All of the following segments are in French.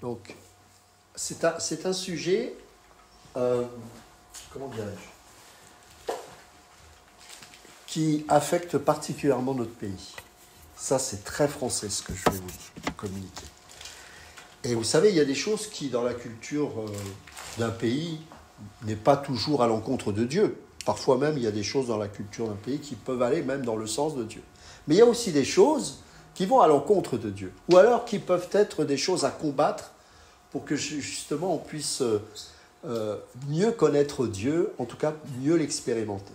Donc, c'est un sujet, comment dirais-je, qui affecte particulièrement notre pays. Ça, c'est très français ce que je vais vous communiquer. Et vous savez, il y a des choses qui, dans la culture d'un pays, n'est pas toujours à l'encontre de Dieu. Parfois même, il y a des choses dans la culture d'un pays qui peuvent aller même dans le sens de Dieu. Mais il y a aussi des choses qui vont à l'encontre de Dieu. Ou alors qui peuvent être des choses à combattre pour que justement on puisse mieux connaître Dieu, en tout cas mieux l'expérimenter.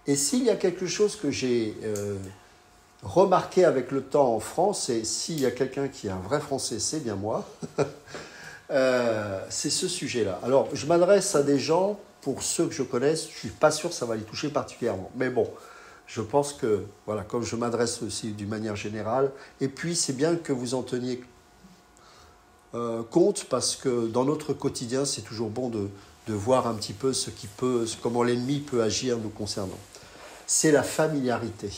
Et s'il y a quelque chose que j'ai remarqué avec le temps en France, et s'il y a quelqu'un qui est un vrai Français, c'est bien moi, c'est ce sujet-là. Alors, je m'adresse à des gens, pour ceux que je connaisse, je ne suis pas sûr que ça va les toucher particulièrement. Mais bon, je pense que, voilà, comme je m'adresse aussi d'une manière générale, et puis c'est bien que vous en teniez compte, parce que dans notre quotidien, c'est toujours bon de voir un petit peu comment l'ennemi peut agir nous concernant. C'est la familiarité.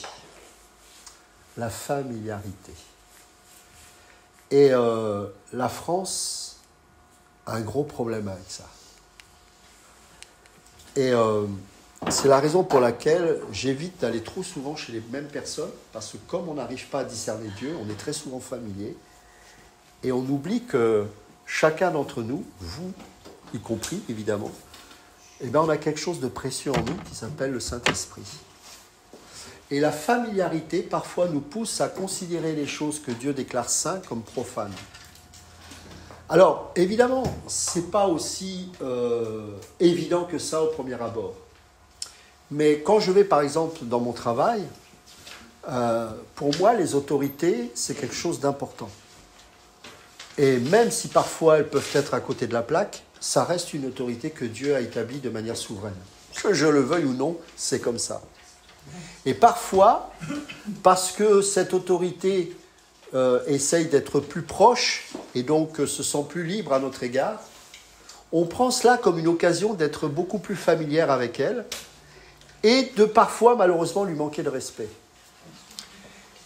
La familiarité. Et la France a un gros problème avec ça. Et c'est la raison pour laquelle j'évite d'aller trop souvent chez les mêmes personnes, parce que comme on n'arrive pas à discerner Dieu, on est très souvent familier, et on oublie que chacun d'entre nous, vous y compris évidemment, eh bien, on a quelque chose de précieux en nous qui s'appelle le Saint-Esprit. Et la familiarité, parfois, nous pousse à considérer les choses que Dieu déclare saintes comme profanes. Alors, évidemment, ce n'est pas aussi évident que ça au premier abord. Mais quand je vais, par exemple, dans mon travail, pour moi, les autorités, c'est quelque chose d'important. Et même si parfois elles peuvent être à côté de la plaque, ça reste une autorité que Dieu a établie de manière souveraine. Que je le veuille ou non, c'est comme ça. Et parfois, parce que cette autorité essaye d'être plus proche et donc se sent plus libre à notre égard, on prend cela comme une occasion d'être beaucoup plus familière avec elle et de parfois, malheureusement, lui manquer de respect.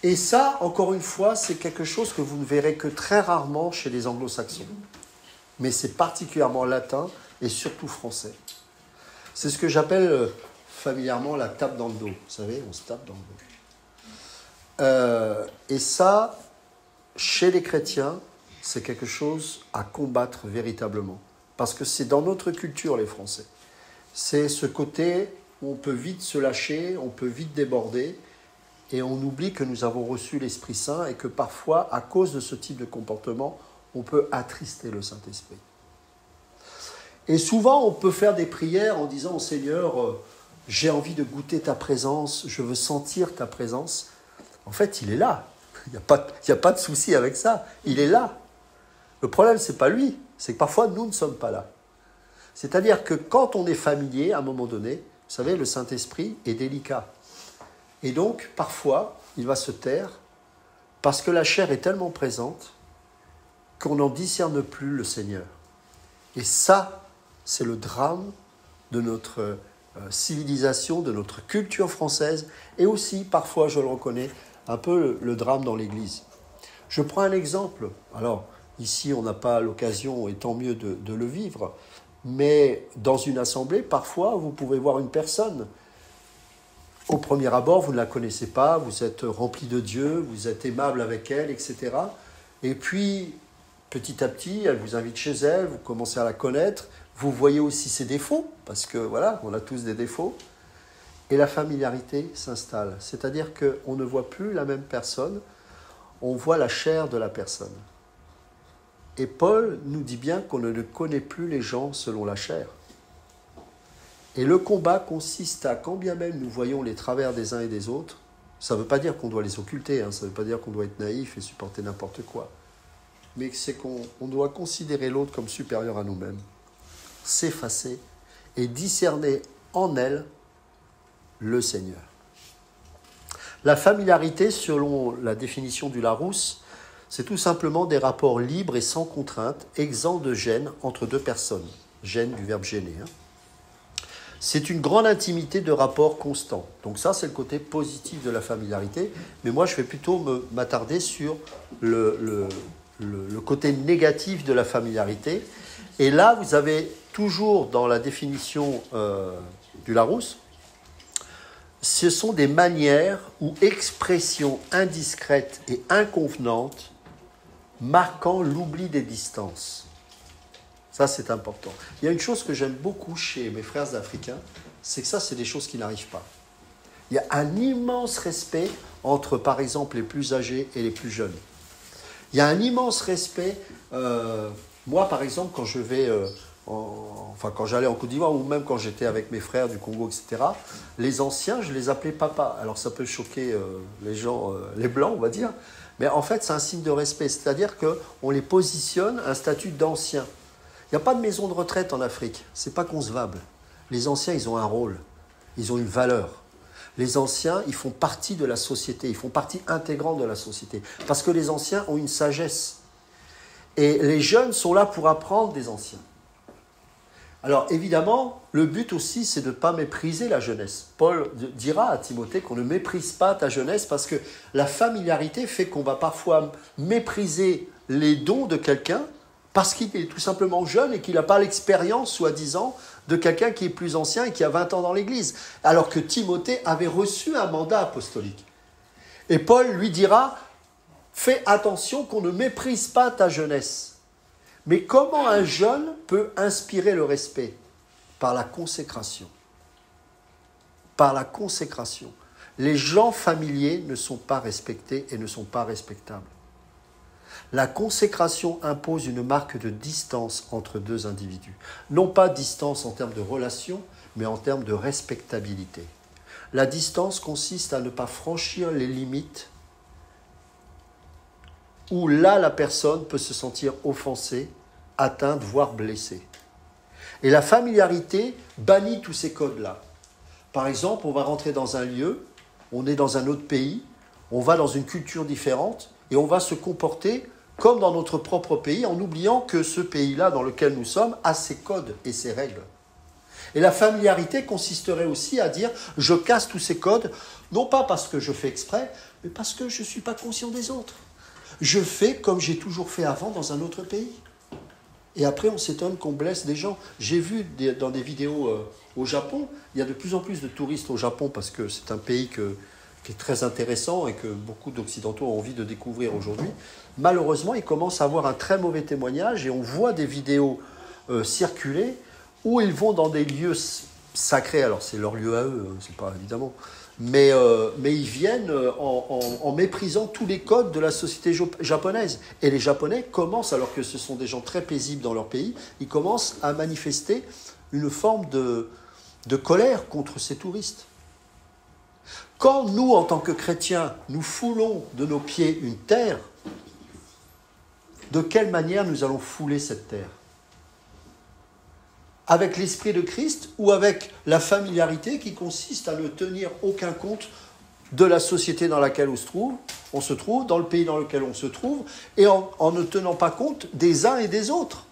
Et ça, encore une fois, c'est quelque chose que vous ne verrez que très rarement chez les anglo-saxons. Mais c'est particulièrement latin et surtout français. C'est ce que j'appelle familièrement la tape dans le dos. Vous savez, on se tape dans le dos. Et ça, chez les chrétiens, c'est quelque chose à combattre véritablement. Parce que c'est dans notre culture, les Français. C'est ce côté où on peut vite se lâcher, on peut vite déborder, et on oublie que nous avons reçu l'Esprit Saint et que parfois, à cause de ce type de comportement, on peut attrister le Saint-Esprit. Et souvent, on peut faire des prières en disant au Seigneur, j'ai envie de goûter ta présence, je veux sentir ta présence. En fait, il est là. Il n'y a pas de souci avec ça. Il est là. Le problème, ce n'est pas lui. C'est que parfois, nous ne sommes pas là. C'est-à-dire que quand on est familier, à un moment donné, vous savez, le Saint-Esprit est délicat. Et donc, parfois, il va se taire parce que la chair est tellement présente qu'on n'en discerne plus le Seigneur. Et ça, c'est le drame de notre civilisation, de notre culture française, et aussi, parfois, je le reconnais, un peu le drame dans l'Église. Je prends un exemple. Alors, ici, on n'a pas l'occasion, et tant mieux de le vivre, mais dans une assemblée, parfois, vous pouvez voir une personne. Au premier abord, vous ne la connaissez pas, vous êtes rempli de Dieu, vous êtes aimable avec elle, etc. Et puis, petit à petit, elle vous invite chez elle, vous commencez à la connaître, vous voyez aussi ses défauts, parce que voilà, on a tous des défauts, et la familiarité s'installe. C'est-à-dire qu'on ne voit plus la même personne, on voit la chair de la personne. Et Paul nous dit bien qu'on ne connaît plus les gens selon la chair. Et le combat consiste à, quand bien même nous voyons les travers des uns et des autres, ça ne veut pas dire qu'on doit les occulter, ça ne veut pas dire qu'on doit être naïf et supporter n'importe quoi, mais c'est qu'on doit considérer l'autre comme supérieur à nous-mêmes, s'effacer et discerner en elle le Seigneur. La familiarité, selon la définition du Larousse, c'est tout simplement des rapports libres et sans contrainte, exempts de gêne entre deux personnes. Gêne du verbe gêner. C'est une grande intimité de rapport constant. Donc ça, c'est le côté positif de la familiarité. Mais moi, je vais plutôt m'attarder sur le côté négatif de la familiarité. Et là, vous avez toujours dans la définition du Larousse, ce sont des manières ou expressions indiscrètes et inconvenantes marquant l'oubli des distances. Ça, c'est important. Il y a une chose que j'aime beaucoup chez mes frères africains, c'est que ça, c'est des choses qui n'arrivent pas. Il y a un immense respect entre, par exemple, les plus âgés et les plus jeunes. Il y a un immense respect. Moi, par exemple, quand je vais, quand j'allais en Côte d'Ivoire ou même quand j'étais avec mes frères du Congo, etc., les anciens, je les appelais papa. Alors, ça peut choquer les gens, les blancs, on va dire, mais en fait, c'est un signe de respect. C'est-à-dire qu'on les positionne à un statut d'ancien. Il n'y a pas de maison de retraite en Afrique. C'est pas concevable. Les anciens, ils ont un rôle. Ils ont une valeur. Les anciens, ils font partie de la société, ils font partie intégrante de la société. Parce que les anciens ont une sagesse. Et les jeunes sont là pour apprendre des anciens. Alors évidemment, le but aussi, c'est de ne pas mépriser la jeunesse. Paul dira à Timothée qu'on ne méprise pas ta jeunesse parce que la familiarité fait qu'on va parfois mépriser les dons de quelqu'un parce qu'il est tout simplement jeune et qu'il n'a pas l'expérience, soi-disant, de quelqu'un qui est plus ancien et qui a 20 ans dans l'Église, alors que Timothée avait reçu un mandat apostolique. Et Paul lui dira, fais attention qu'on ne méprise pas ta jeunesse. Mais comment un jeune peut inspirer le respect? Par la consécration. Par la consécration. Les gens familiers ne sont pas respectés et ne sont pas respectables. La consécration impose une marque de distance entre deux individus. Non pas distance en termes de relation, mais en termes de respectabilité. La distance consiste à ne pas franchir les limites où là, la personne peut se sentir offensée, atteinte, voire blessée. Et la familiarité bannit tous ces codes-là. Par exemple, on va rentrer dans un lieu, on est dans un autre pays, on va dans une culture différente et on va se comporter comme dans notre propre pays, en oubliant que ce pays-là dans lequel nous sommes a ses codes et ses règles. Et la familiarité consisterait aussi à dire « je casse tous ces codes », non pas parce que je fais exprès, mais parce que je ne suis pas conscient des autres. Je fais comme j'ai toujours fait avant dans un autre pays. Et après, on s'étonne qu'on blesse des gens. J'ai vu dans des vidéos au Japon, il y a de plus en plus de touristes au Japon parce que c'est un pays qui est très intéressant et que beaucoup d'Occidentaux ont envie de découvrir aujourd'hui. Malheureusement, ils commencent à avoir un très mauvais témoignage et on voit des vidéos circuler où ils vont dans des lieux sacrés. Alors, c'est leur lieu à eux, c'est pas évidemment. Mais ils viennent en méprisant tous les codes de la société japonaise. Et les Japonais commencent, alors que ce sont des gens très paisibles dans leur pays, ils commencent à manifester une forme de colère contre ces touristes. Quand nous, en tant que chrétiens, nous foulons de nos pieds une terre, de quelle manière nous allons fouler cette terre? Avec l'esprit de Christ ou avec la familiarité qui consiste à ne tenir aucun compte de la société dans laquelle on se trouve, dans le pays dans lequel on se trouve, et en ne tenant pas compte des uns et des autres.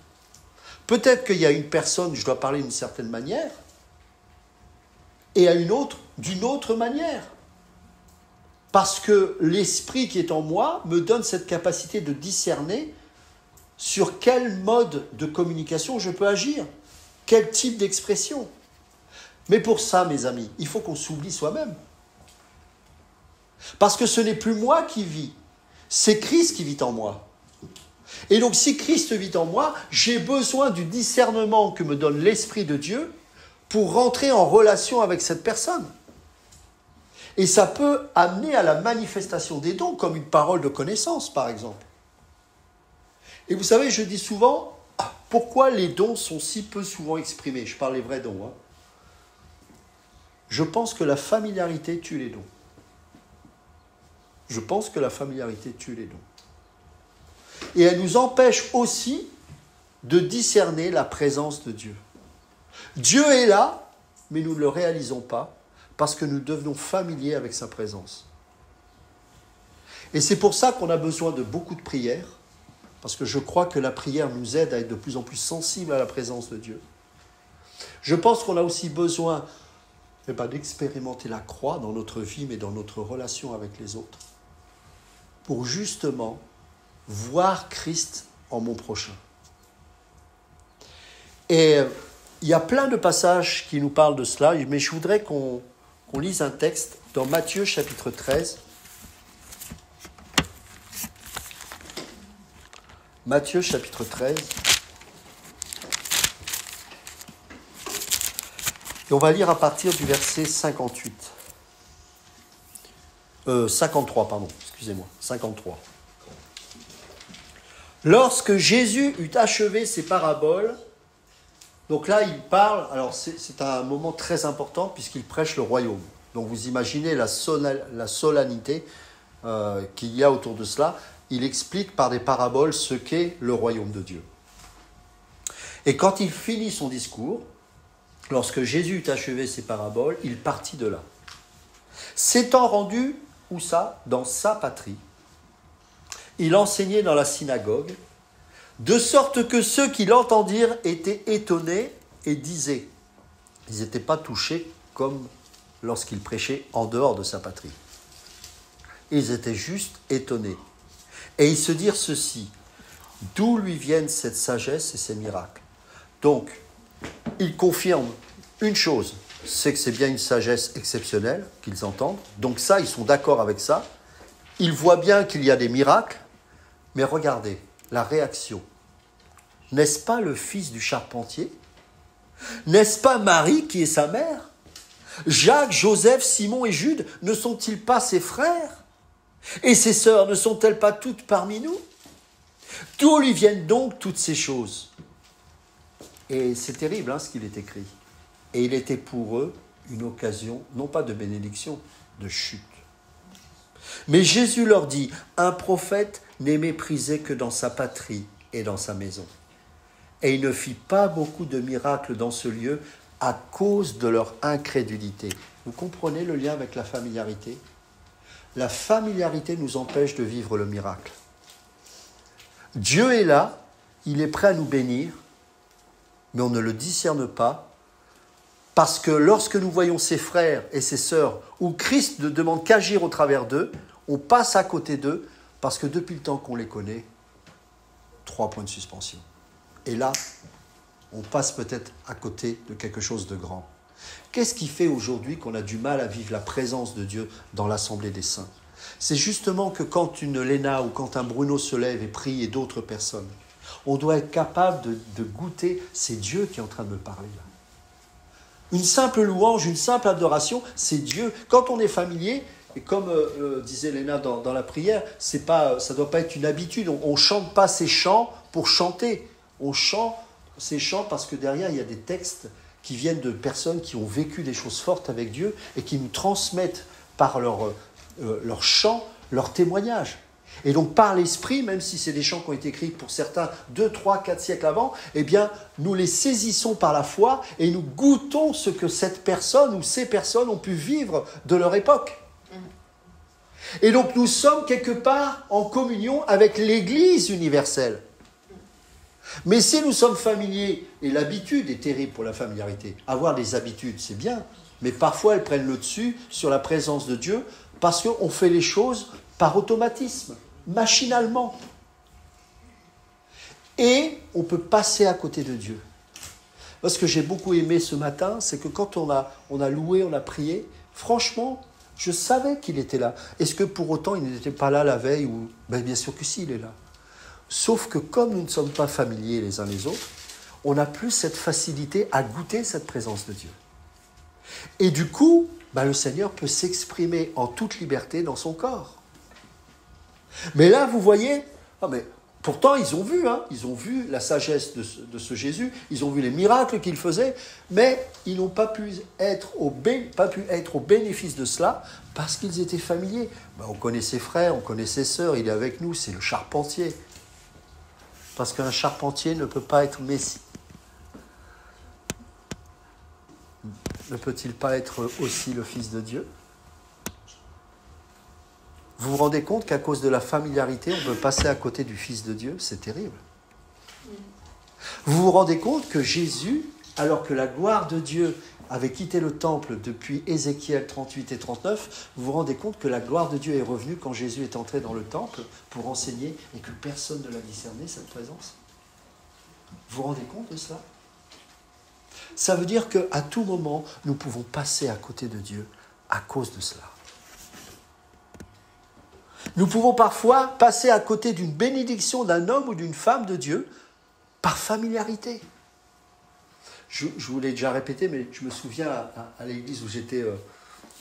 Peut-être qu'il y a une personne, je dois parler d'une certaine manière, et à une autre, d'une autre manière. Parce que l'esprit qui est en moi me donne cette capacité de discerner sur quel mode de communication je peux agir. Quel type d'expression? Mais pour ça, mes amis, il faut qu'on s'oublie soi-même. Parce que ce n'est plus moi qui vis, c'est Christ qui vit en moi. Et donc, si Christ vit en moi, j'ai besoin du discernement que me donne l'Esprit de Dieu pour rentrer en relation avec cette personne. Et ça peut amener à la manifestation des dons, comme une parole de connaissance, par exemple. Et vous savez, je dis souvent, pourquoi les dons sont si peu souvent exprimés? Je parle les vrais dons. Je pense que la familiarité tue les dons. Je pense que la familiarité tue les dons. Et elle nous empêche aussi de discerner la présence de Dieu. Dieu est là, mais nous ne le réalisons pas parce que nous devenons familiers avec sa présence. Et c'est pour ça qu'on a besoin de beaucoup de prières, parce que je crois que la prière nous aide à être de plus en plus sensibles à la présence de Dieu. Je pense qu'on a aussi besoin d'expérimenter la croix dans notre vie, mais dans notre relation avec les autres, pour justement voir Christ en mon prochain. Et il y a plein de passages qui nous parlent de cela, mais je voudrais qu'on lise un texte dans Matthieu chapitre 13. Matthieu chapitre 13. Et on va lire à partir du verset 58. 53, pardon, excusez-moi, 53. Lorsque Jésus eut achevé ses paraboles, donc là il parle, alors c'est un moment très important puisqu'il prêche le royaume. Donc vous imaginez la solennité qu'il y a autour de cela. Il explique par des paraboles ce qu'est le royaume de Dieu. Et quand il finit son discours, lorsque Jésus eut achevé ses paraboles, il partit de là. S'étant rendu, où ça ? Dans sa patrie. Il enseignait dans la synagogue, de sorte que ceux qui l'entendirent étaient étonnés et disaient, ils n'étaient pas touchés comme lorsqu'il prêchait en dehors de sa patrie. Ils étaient juste étonnés. Et ils se dirent ceci, d'où lui viennent cette sagesse et ces miracles ? Donc, il confirme une chose, c'est que c'est bien une sagesse exceptionnelle qu'ils entendent. Donc ça, ils sont d'accord avec ça. Ils voient bien qu'il y a des miracles. Mais regardez, la réaction. N'est-ce pas le fils du charpentier ? N'est-ce pas Marie qui est sa mère ? Jacques, Joseph, Simon et Jude, ne sont-ils pas ses frères ? Et ses sœurs ne sont-elles pas toutes parmi nous ? D'où lui viennent donc toutes ces choses ? Et c'est terrible ce qu'il est écrit. Et il était pour eux une occasion, non pas de bénédiction, de chute. Mais Jésus leur dit, un prophète n'est méprisé que dans sa patrie et dans sa maison. Et il ne fit pas beaucoup de miracles dans ce lieu à cause de leur incrédulité. Vous comprenez le lien avec la familiarité ? La familiarité nous empêche de vivre le miracle. Dieu est là, il est prêt à nous bénir, mais on ne le discerne pas, parce que lorsque nous voyons ses frères et ses sœurs, où Christ ne demande qu'agir au travers d'eux, on passe à côté d'eux, parce que depuis le temps qu'on les connaît, 3 points de suspension. Et là, on passe peut-être à côté de quelque chose de grand. Qu'est-ce qui fait aujourd'hui qu'on a du mal à vivre la présence de Dieu dans l'Assemblée des Saints ? C'est justement que quand une Léna ou quand un Bruno se lève et prie et d'autres personnes, on doit être capable de goûter, c'est Dieu qui est en train de me parler là. Une simple louange, une simple adoration, c'est Dieu. Quand on est familier, et comme disait Léna dans la prière, ça ne doit pas être une habitude. On ne chante pas ces chants pour chanter. On chante ces chants parce que derrière, il y a des textes qui viennent de personnes qui ont vécu des choses fortes avec Dieu et qui nous transmettent par leur chant, leur témoignage. Et donc par l'Esprit, même si c'est des chants qui ont été écrits pour certains 2, 3, 4 siècles avant, eh bien nous les saisissons par la foi et nous goûtons ce que cette personne ou ces personnes ont pu vivre de leur époque. Et donc nous sommes quelque part en communion avec l'Église universelle. Mais si nous sommes familiers, et l'habitude est terrible pour la familiarité, avoir des habitudes c'est bien, mais parfois elles prennent le dessus sur la présence de Dieu parce qu'on fait les choses par automatisme, machinalement. Et on peut passer à côté de Dieu. Ce que j'ai beaucoup aimé ce matin, c'est que quand on a loué, on a prié, franchement, je savais qu'il était là. Est-ce que pour autant il n'était pas là la veille ou... Bien sûr que si, il est là. Sauf que comme nous ne sommes pas familiers les uns les autres, on n'a plus cette facilité à goûter cette présence de Dieu. Et du coup, le Seigneur peut s'exprimer en toute liberté dans son corps. Mais là, vous voyez, pourtant ils ont vu la sagesse de ce Jésus, ils ont vu les miracles qu'il faisait, mais ils n'ont pas pu être au bénéfice de cela parce qu'ils étaient familiers. On connaît ses frères, on connaît ses sœurs, il est avec nous, c'est le charpentier. Parce qu'un charpentier ne peut pas être Messie. Ne peut-il pas être aussi le Fils de Dieu ? Vous vous rendez compte qu'à cause de la familiarité, on peut passer à côté du Fils de Dieu ? C'est terrible. Vous vous rendez compte que Jésus, alors que la gloire de Dieu avait quitté le temple depuis Ézéchiel 38 et 39, vous vous rendez compte que la gloire de Dieu est revenue quand Jésus est entré dans le temple pour enseigner et que personne ne l'a discerné, cette présence? Vous vous rendez compte de cela? Ça veut dire qu'à tout moment, nous pouvons passer à côté de Dieu à cause de cela. Nous pouvons parfois passer à côté d'une bénédiction d'un homme ou d'une femme de Dieu par familiarité. Je vous l'ai déjà répété, mais je me souviens à l'église où j'étais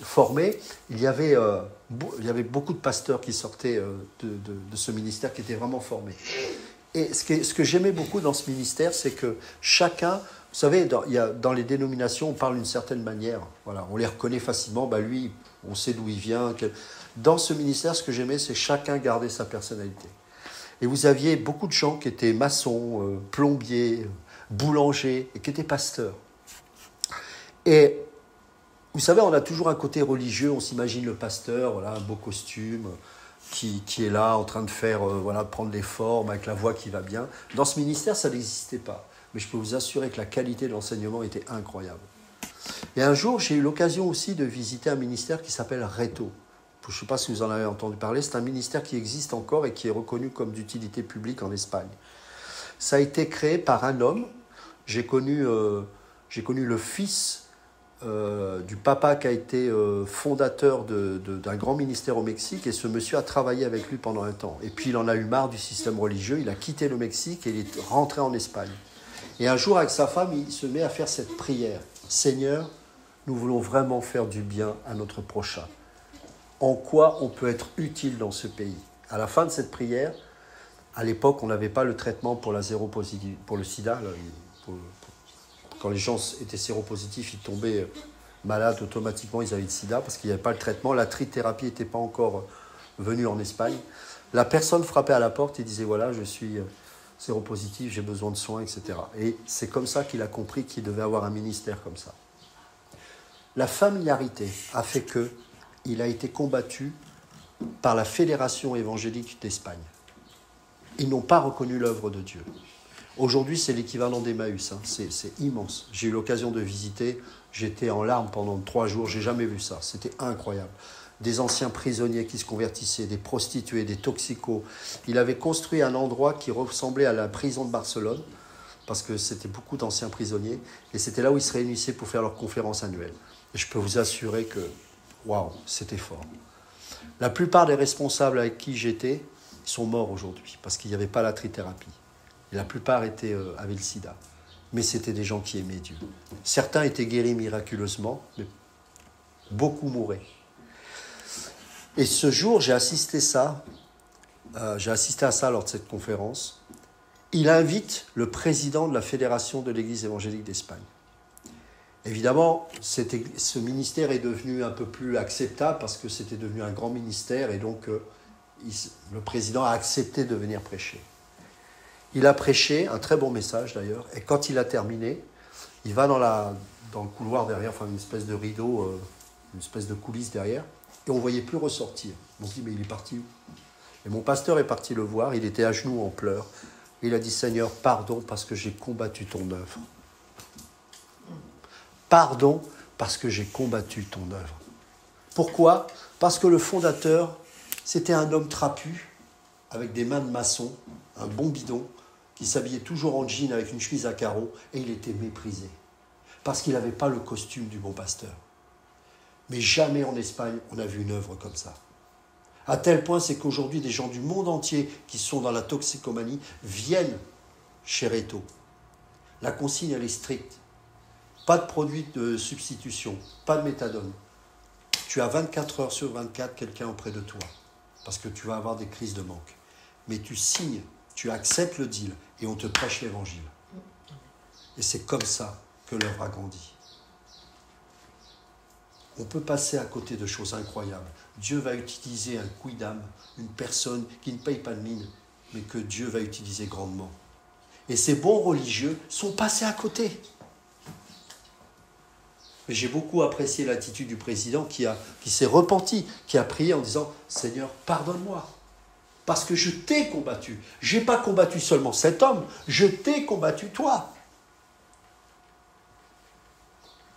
formé, il y avait beaucoup de pasteurs qui sortaient de ce ministère, qui étaient vraiment formés. Et ce que j'aimais beaucoup dans ce ministère, c'est que chacun, vous savez, dans les dénominations, on parle d'une certaine manière. Voilà, on les reconnaît facilement, lui, on sait d'où il vient. Dans ce ministère, ce que j'aimais, c'est chacun garder sa personnalité. Et vous aviez beaucoup de gens qui étaient maçons, plombiers, boulangers, et qui étaient pasteurs. Et vous savez, on a toujours un côté religieux, on s'imagine le pasteur, voilà, un beau costume, qui est là en train de faire, prendre les formes avec la voix qui va bien. Dans ce ministère, ça n'existait pas. Mais je peux vous assurer que la qualité de l'enseignement était incroyable. Et un jour, j'ai eu l'occasion aussi de visiter un ministère qui s'appelle Reto. Je ne sais pas si vous en avez entendu parler, c'est un ministère qui existe encore et qui est reconnu comme d'utilité publique en Espagne. Ça a été créé par un homme. J'ai connu le fils du papa qui a été fondateur d'un grand ministère au Mexique, et ce monsieur a travaillé avec lui pendant un temps. Et puis il en a eu marre du système religieux, il a quitté le Mexique et il est rentré en Espagne. Et un jour, avec sa femme, il se met à faire cette prière. « Seigneur, nous voulons vraiment faire du bien à notre prochain. En quoi on peut être utile dans ce pays ?» À la fin de cette prière, à l'époque, on n'avait pas le traitement pour la séropositivité, pour le sida. Quand les gens étaient séropositifs, ils tombaient malades automatiquement, ils avaient le sida parce qu'il n'y avait pas le traitement. La trithérapie n'était pas encore venue en Espagne. La personne frappait à la porte et disait « Voilà, je suis séropositif, j'ai besoin de soins, etc. » Et c'est comme ça qu'il a compris qu'il devait avoir un ministère comme ça. La familiarité a fait qu'il a été combattu par la Fédération évangélique d'Espagne. Ils n'ont pas reconnu l'œuvre de Dieu. Aujourd'hui, c'est l'équivalent d'Emmaüs, c'est immense. J'ai eu l'occasion de visiter, j'étais en larmes pendant 3 jours, j'ai jamais vu ça, c'était incroyable. Des anciens prisonniers qui se convertissaient, des prostituées, des toxicos. Il avait construit un endroit qui ressemblait à la prison de Barcelone, parce que c'était beaucoup d'anciens prisonniers, et c'était là où ils se réunissaient pour faire leurs conférences annuelles. Et je peux vous assurer que, waouh, c'était fort. La plupart des responsables avec qui j'étais, ils sont morts aujourd'hui, parce qu'il n'y avait pas la trithérapie. Et la plupart avaient le sida. Mais c'était des gens qui aimaient Dieu. Certains étaient guéris miraculeusement, mais beaucoup mouraient. Et ce jour, j'ai assisté à ça lors de cette conférence. Il invite le président de la Fédération de l'Église évangélique d'Espagne. Évidemment, ce ministère est devenu un peu plus acceptable parce que c'était devenu un grand ministère et donc le président a accepté de venir prêcher. Il a prêché, un très bon message d'ailleurs, et quand il a terminé, il va dans le couloir derrière, enfin une espèce de rideau, une espèce de coulisse derrière, et on ne voyait plus ressortir. On se dit, mais il est parti où? Et mon pasteur est parti le voir, il était à genoux en pleurs. Il a dit, Seigneur, pardon parce que j'ai combattu ton œuvre. Pardon parce que j'ai combattu ton œuvre. Pourquoi? Parce que le fondateur, c'était un homme trapu, avec des mains de maçon, un bon bidon, qui s'habillait toujours en jean avec une chemise à carreaux, et il était méprisé. Parce qu'il n'avait pas le costume du bon pasteur. Mais jamais en Espagne, on a vu une œuvre comme ça. À tel point, c'est qu'aujourd'hui, des gens du monde entier qui sont dans la toxicomanie viennent chez Reto. La consigne, elle est stricte. Pas de produits de substitution, pas de méthadone. Tu as 24 heures sur 24 quelqu'un auprès de toi, parce que tu vas avoir des crises de manque. Mais tu signes, tu acceptes le deal, et on te prêche l'évangile. Et c'est comme ça que l'œuvre a grandi. On peut passer à côté de choses incroyables. Dieu va utiliser un quidam, une personne qui ne paye pas de mine, mais que Dieu va utiliser grandement. Et ces bons religieux sont passés à côté. Mais j'ai beaucoup apprécié l'attitude du président qui s'est repenti, qui a prié en disant « Seigneur, pardonne-moi, parce que je t'ai combattu. Je n'ai pas combattu seulement cet homme, je t'ai combattu toi. »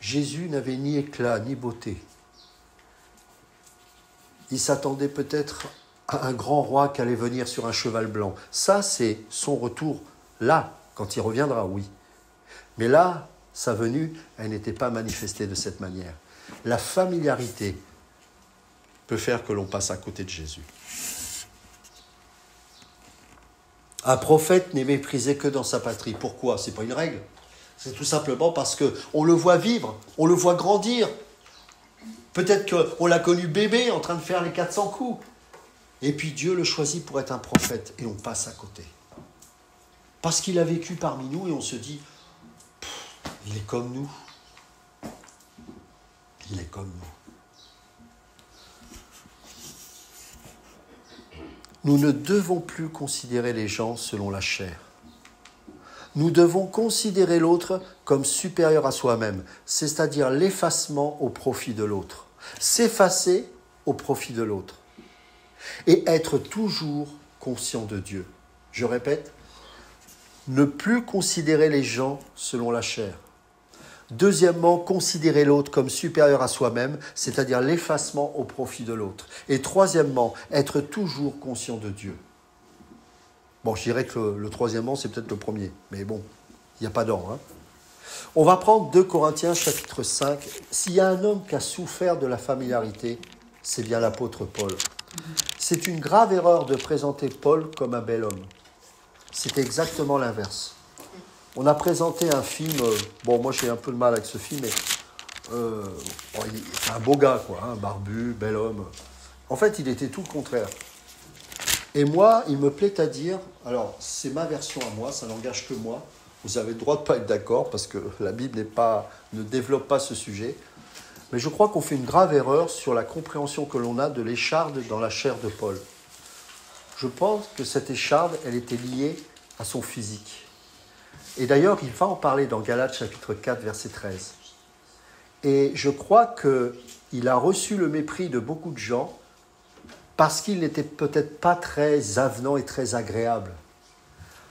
Jésus n'avait ni éclat, ni beauté. Il s'attendait peut-être à un grand roi qui allait venir sur un cheval blanc. Ça, c'est son retour là, quand il reviendra, oui. Mais là, sa venue, elle n'était pas manifestée de cette manière. La familiarité peut faire que l'on passe à côté de Jésus. Un prophète n'est méprisé que dans sa patrie. Pourquoi ? Ce n'est pas une règle. C'est tout simplement parce qu'on le voit vivre, on le voit grandir. Peut-être qu'on l'a connu bébé en train de faire les 400 coups. Et puis Dieu le choisit pour être un prophète et on passe à côté. Parce qu'il a vécu parmi nous et on se dit, il est comme nous. Il est comme nous. Nous ne devons plus considérer les gens selon la chair. Nous devons considérer l'autre comme supérieur à soi-même, c'est-à-dire l'effacement au profit de l'autre. S'effacer au profit de l'autre. Et être toujours conscient de Dieu. Je répète, ne plus considérer les gens selon la chair. Deuxièmement, considérer l'autre comme supérieur à soi-même, c'est-à-dire l'effacement au profit de l'autre. Et troisièmement, être toujours conscient de Dieu. Bon, je dirais que le troisièmement, c'est peut-être le premier, mais bon, il n'y a pas d'ordre. Hein. On va prendre 2 Corinthiens chapitre 5. S'il y a un homme qui a souffert de la familiarité, c'est bien l'apôtre Paul. C'est une grave erreur de présenter Paul comme un bel homme. C'est exactement l'inverse. On a présenté un film, bon moi j'ai un peu de mal avec ce film, mais c'est un beau gars quoi, hein, barbu, bel homme. En fait il était tout le contraire. Et moi il me plaît à dire, alors c'est ma version à moi, ça n'engage que moi, vous avez le droit de ne pas être d'accord parce que la Bible ne développe pas ce sujet, mais je crois qu'on fait une grave erreur sur la compréhension que l'on a de l'écharde dans la chair de Paul. Je pense que cette écharde, elle était liée à son physique. Et d'ailleurs, il va en parler dans Galates chapitre 4, verset 13. Et je crois qu'il a reçu le mépris de beaucoup de gens parce qu'il n'était peut-être pas très avenant et très agréable.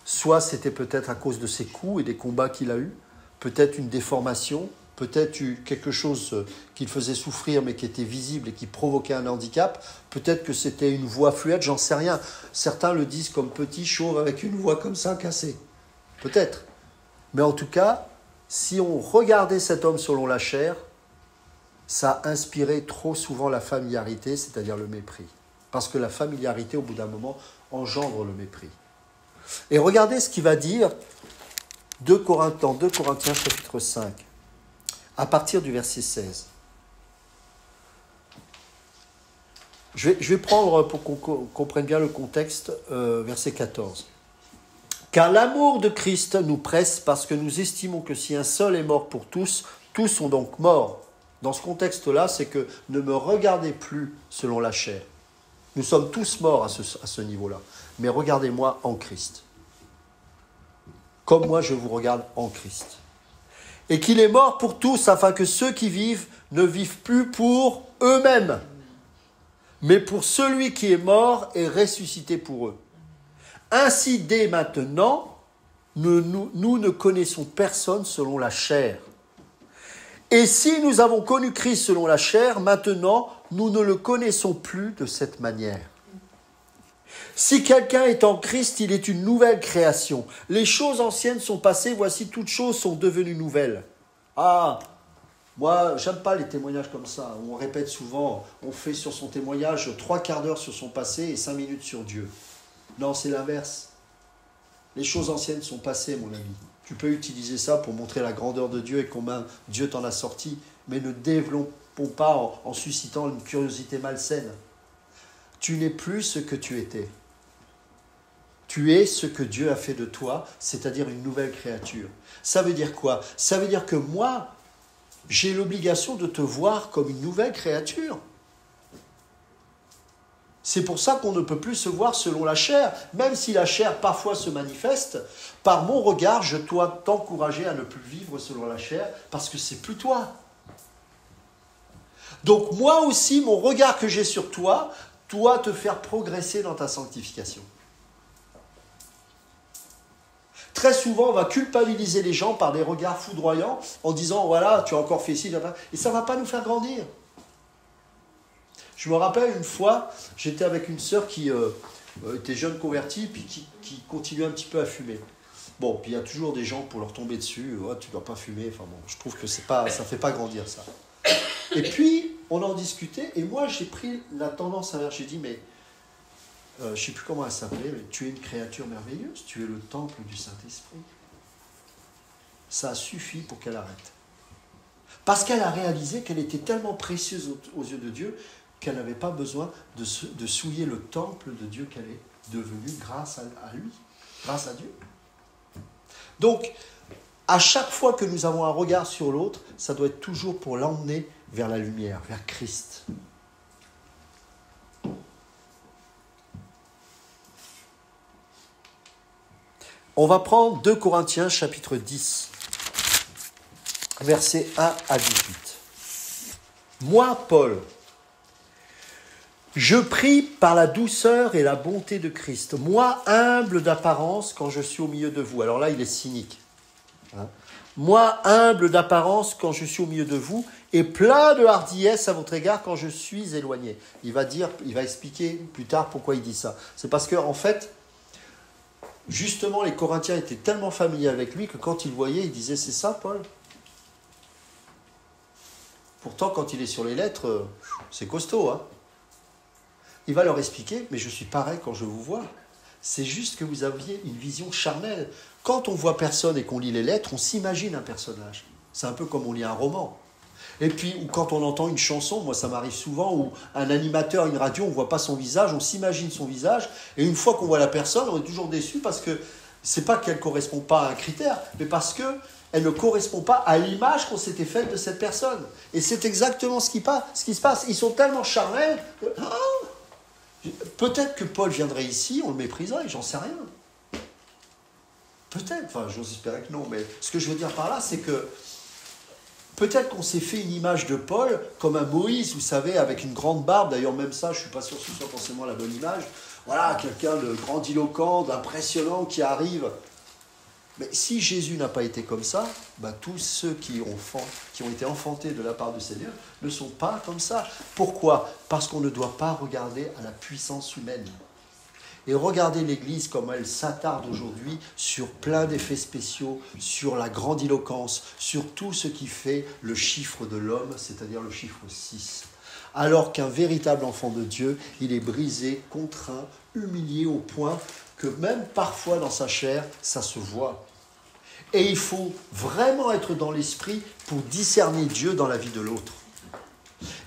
Soit c'était peut-être à cause de ses coups et des combats qu'il a eus, peut-être une déformation, peut-être quelque chose qui le faisait souffrir mais qui était visible et qui provoquait un handicap, peut-être que c'était une voix fluette, j'en sais rien. Certains le disent comme petit chauve avec une voix comme ça cassée. Peut-être. Mais en tout cas, si on regardait cet homme selon la chair, ça inspirait trop souvent la familiarité, c'est-à-dire le mépris. Parce que la familiarité, au bout d'un moment, engendre le mépris. Et regardez ce qu'il va dire dans 2 Corinthiens chapitre 5, à partir du verset 16. Je vais prendre, pour qu'on comprenne bien le contexte, verset 14. Car l'amour de Christ nous presse parce que nous estimons que si un seul est mort pour tous, tous sont donc morts. Dans ce contexte-là, c'est que ne me regardez plus selon la chair. Nous sommes tous morts à ce niveau-là. Mais regardez-moi en Christ. Comme moi, je vous regarde en Christ. Et qu'il est mort pour tous, afin que ceux qui vivent ne vivent plus pour eux-mêmes, mais pour celui qui est mort et ressuscité pour eux. Ainsi, dès maintenant, nous ne connaissons personne selon la chair. Et si nous avons connu Christ selon la chair, maintenant, nous ne le connaissons plus de cette manière. Si quelqu'un est en Christ, il est une nouvelle création. Les choses anciennes sont passées, voici toutes choses sont devenues nouvelles. Ah, moi, j'aime pas les témoignages comme ça. On répète souvent, on fait sur son témoignage 3 quarts d'heure sur son passé et 5 minutes sur Dieu. Non, c'est l'inverse. Les choses anciennes sont passées, mon ami. Tu peux utiliser ça pour montrer la grandeur de Dieu et combien Dieu t'en a sorti, mais ne développons pas en suscitant une curiosité malsaine. Tu n'es plus ce que tu étais. Tu es ce que Dieu a fait de toi, c'est-à-dire une nouvelle créature. Ça veut dire quoi ? Ça veut dire que moi, j'ai l'obligation de te voir comme une nouvelle créature. C'est pour ça qu'on ne peut plus se voir selon la chair, même si la chair parfois se manifeste. Par mon regard, je dois t'encourager à ne plus vivre selon la chair, parce que c'est plus toi. Donc moi aussi, mon regard que j'ai sur toi doit te faire progresser dans ta sanctification. très souvent, on va culpabiliser les gens par des regards foudroyants en disant, voilà, tu as encore fait ci, et ça ne va pas nous faire grandir. Je me rappelle une fois, j'étais avec une sœur qui était jeune convertie, puis qui continuait un petit peu à fumer. Bon, puis il y a toujours des gens pour leur tomber dessus, oh, tu ne dois pas fumer, enfin bon, je trouve que ça ne fait pas grandir ça. Et puis, on en discutait, et moi j'ai pris la tendance à j'ai dit, mais je ne sais plus comment elle s'appelait, mais tu es une créature merveilleuse, tu es le temple du Saint-Esprit. Ça a suffi pour qu'elle arrête. Parce qu'elle a réalisé qu'elle était tellement précieuse aux yeux de Dieu qu'elle n'avait pas besoin de souiller le temple de Dieu qu'elle est devenue grâce à lui, grâce à Dieu. Donc, à chaque fois que nous avons un regard sur l'autre, ça doit être toujours pour l'emmener vers la lumière, vers Christ. On va prendre 2 Corinthiens chapitre 10, versets 1 à 18. Moi, Paul, je prie par la douceur et la bonté de Christ, moi humble d'apparence quand je suis au milieu de vous. Alors là, il est cynique. Moi humble d'apparence quand je suis au milieu de vous et plein de hardiesse à votre égard quand je suis éloigné. Il va expliquer plus tard pourquoi il dit ça. C'est parce que, en fait, justement, les Corinthiens étaient tellement familiers avec lui que quand ils le voyaient, ils disaient, c'est ça, Paul ? Pourtant, quand il est sur les lettres, c'est costaud, hein ? Il va leur expliquer, mais je suis pareil quand je vous vois. C'est juste que vous aviez une vision charnelle. Quand on voit personne et qu'on lit les lettres, on s'imagine un personnage. C'est un peu comme on lit un roman. Et puis, ou quand on entend une chanson, moi ça m'arrive souvent, où un animateur, une radio, on ne voit pas son visage, on s'imagine son visage, et une fois qu'on voit la personne, on est toujours déçu parce que c'est pas qu'elle ne correspond pas à un critère, mais parce qu'elle ne correspond pas à l'image qu'on s'était faite de cette personne. Et c'est exactement ce qui se passe. Ils sont tellement charnels que... Peut-être que Paul viendrait ici, on le mépriserait, j'en sais rien. Peut-être, enfin j'ose espérer que non, mais ce que je veux dire par là, c'est que peut-être qu'on s'est fait une image de Paul comme un Moïse, vous savez, avec une grande barbe, d'ailleurs même ça, je ne suis pas sûr que ce soit forcément la bonne image. Voilà, quelqu'un de grandiloquent, d'impressionnant qui arrive. Mais si Jésus n'a pas été comme ça, tous ceux qui ont été enfantés de la part du Seigneur ne sont pas comme ça. Pourquoi ? Parce qu'on ne doit pas regarder à la puissance humaine. Et regardez l'Église comme elle s'attarde aujourd'hui sur plein d'effets spéciaux, sur la grandiloquence, sur tout ce qui fait le chiffre de l'homme, c'est-à-dire le chiffre 6. Alors qu'un véritable enfant de Dieu, il est brisé, contraint, humilié au point que même parfois dans sa chair, ça se voit. Et il faut vraiment être dans l'esprit pour discerner Dieu dans la vie de l'autre.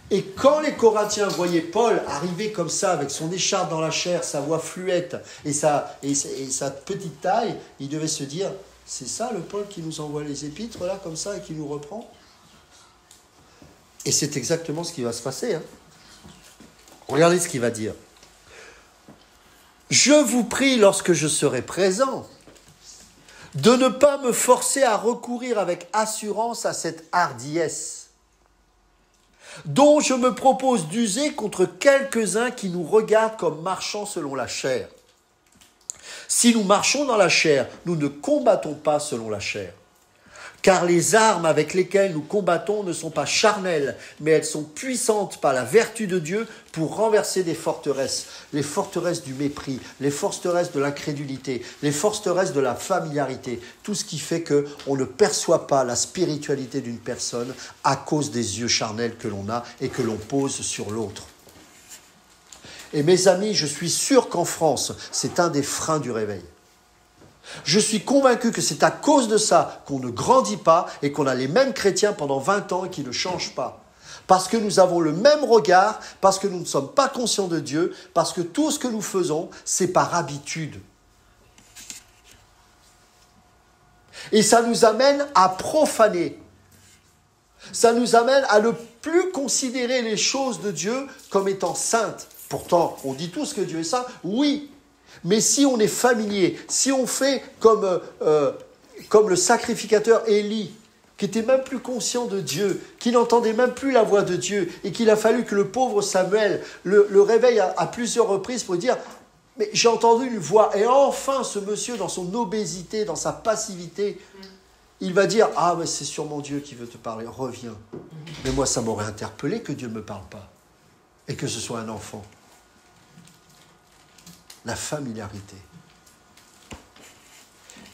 Et quand les Corinthiens voyaient Paul arriver comme ça, avec son écharpe dans la chair, sa voix fluette et sa petite taille, ils devaient se dire, c'est ça le Paul qui nous envoie les épîtres là, comme ça, et qui nous reprend ? Et c'est exactement ce qui va se passer. Hein. Regardez ce qu'il va dire. Je vous prie, lorsque je serai présent, de ne pas me forcer à recourir avec assurance à cette hardiesse, dont je me propose d'user contre quelques-uns qui nous regardent comme marchant selon la chair. Si nous marchons dans la chair, nous ne combattons pas selon la chair. Car les armes avec lesquelles nous combattons ne sont pas charnelles, mais elles sont puissantes par la vertu de Dieu pour renverser des forteresses. Les forteresses du mépris, les forteresses de l'incrédulité, les forteresses de la familiarité. Tout ce qui fait qu'on ne perçoit pas la spiritualité d'une personne à cause des yeux charnels que l'on a et que l'on pose sur l'autre. Et mes amis, je suis sûr qu'en France, c'est un des freins du réveil. Je suis convaincu que c'est à cause de ça qu'on ne grandit pas et qu'on a les mêmes chrétiens pendant 20 ans et qui ne changent pas. Parce que nous avons le même regard, parce que nous ne sommes pas conscients de Dieu, parce que tout ce que nous faisons, c'est par habitude. Et ça nous amène à profaner. Ça nous amène à ne plus considérer les choses de Dieu comme étant saintes. Pourtant, on dit tous que Dieu est saint, oui. Mais si on est familier, si on fait comme le sacrificateur Élie, qui était même plus conscient de Dieu, qui n'entendait même plus la voix de Dieu, et qu'il a fallu que le pauvre Samuel le réveille à plusieurs reprises pour dire Mais j'ai entendu une voix, et enfin ce monsieur, dans son obésité, dans sa passivité, il va dire, ah mais c'est sûrement Dieu qui veut te parler, reviens. Mais moi ça m'aurait interpellé que Dieu ne me parle pas, et que ce soit un enfant. La familiarité.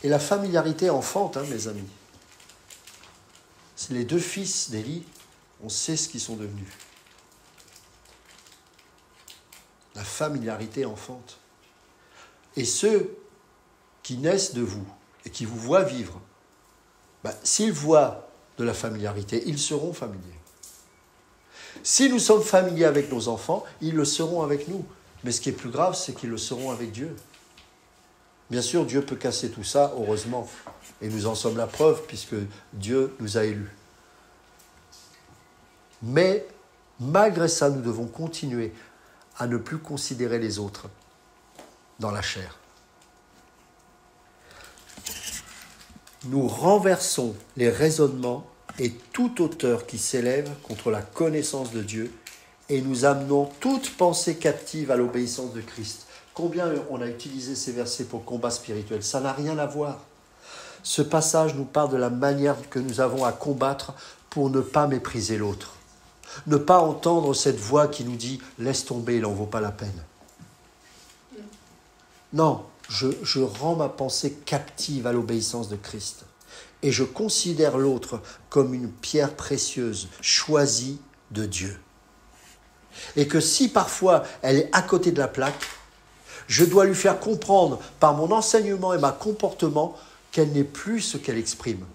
Et la familiarité enfante, hein, mes amis. C'est les deux fils d'Élie, on sait ce qu'ils sont devenus. La familiarité enfante. Et ceux qui naissent de vous et qui vous voient vivre, s'ils voient de la familiarité, ils seront familiers. Si nous sommes familiers avec nos enfants, ils le seront avec nous. Mais ce qui est plus grave, c'est qu'ils le seront avec Dieu. Bien sûr, Dieu peut casser tout ça, heureusement. Et nous en sommes la preuve, puisque Dieu nous a élus. Mais, malgré ça, nous devons continuer à ne plus considérer les autres dans la chair. Nous renversons les raisonnements et toute hauteur qui s'élève contre la connaissance de Dieu et nous amenons toute pensée captive à l'obéissance de Christ. Combien on a utilisé ces versets pour le combat spirituel? Ça n'a rien à voir. Ce passage nous parle de la manière que nous avons à combattre pour ne pas mépriser l'autre. Ne pas entendre cette voix qui nous dit « laisse tomber, il n'en vaut pas la peine ». Non, je rends ma pensée captive à l'obéissance de Christ. Et je considère l'autre comme une pierre précieuse, choisie de Dieu. Et que si parfois elle est à côté de la plaque, je dois lui faire comprendre par mon enseignement et mon comportement qu'elle n'est plus ce qu'elle exprime.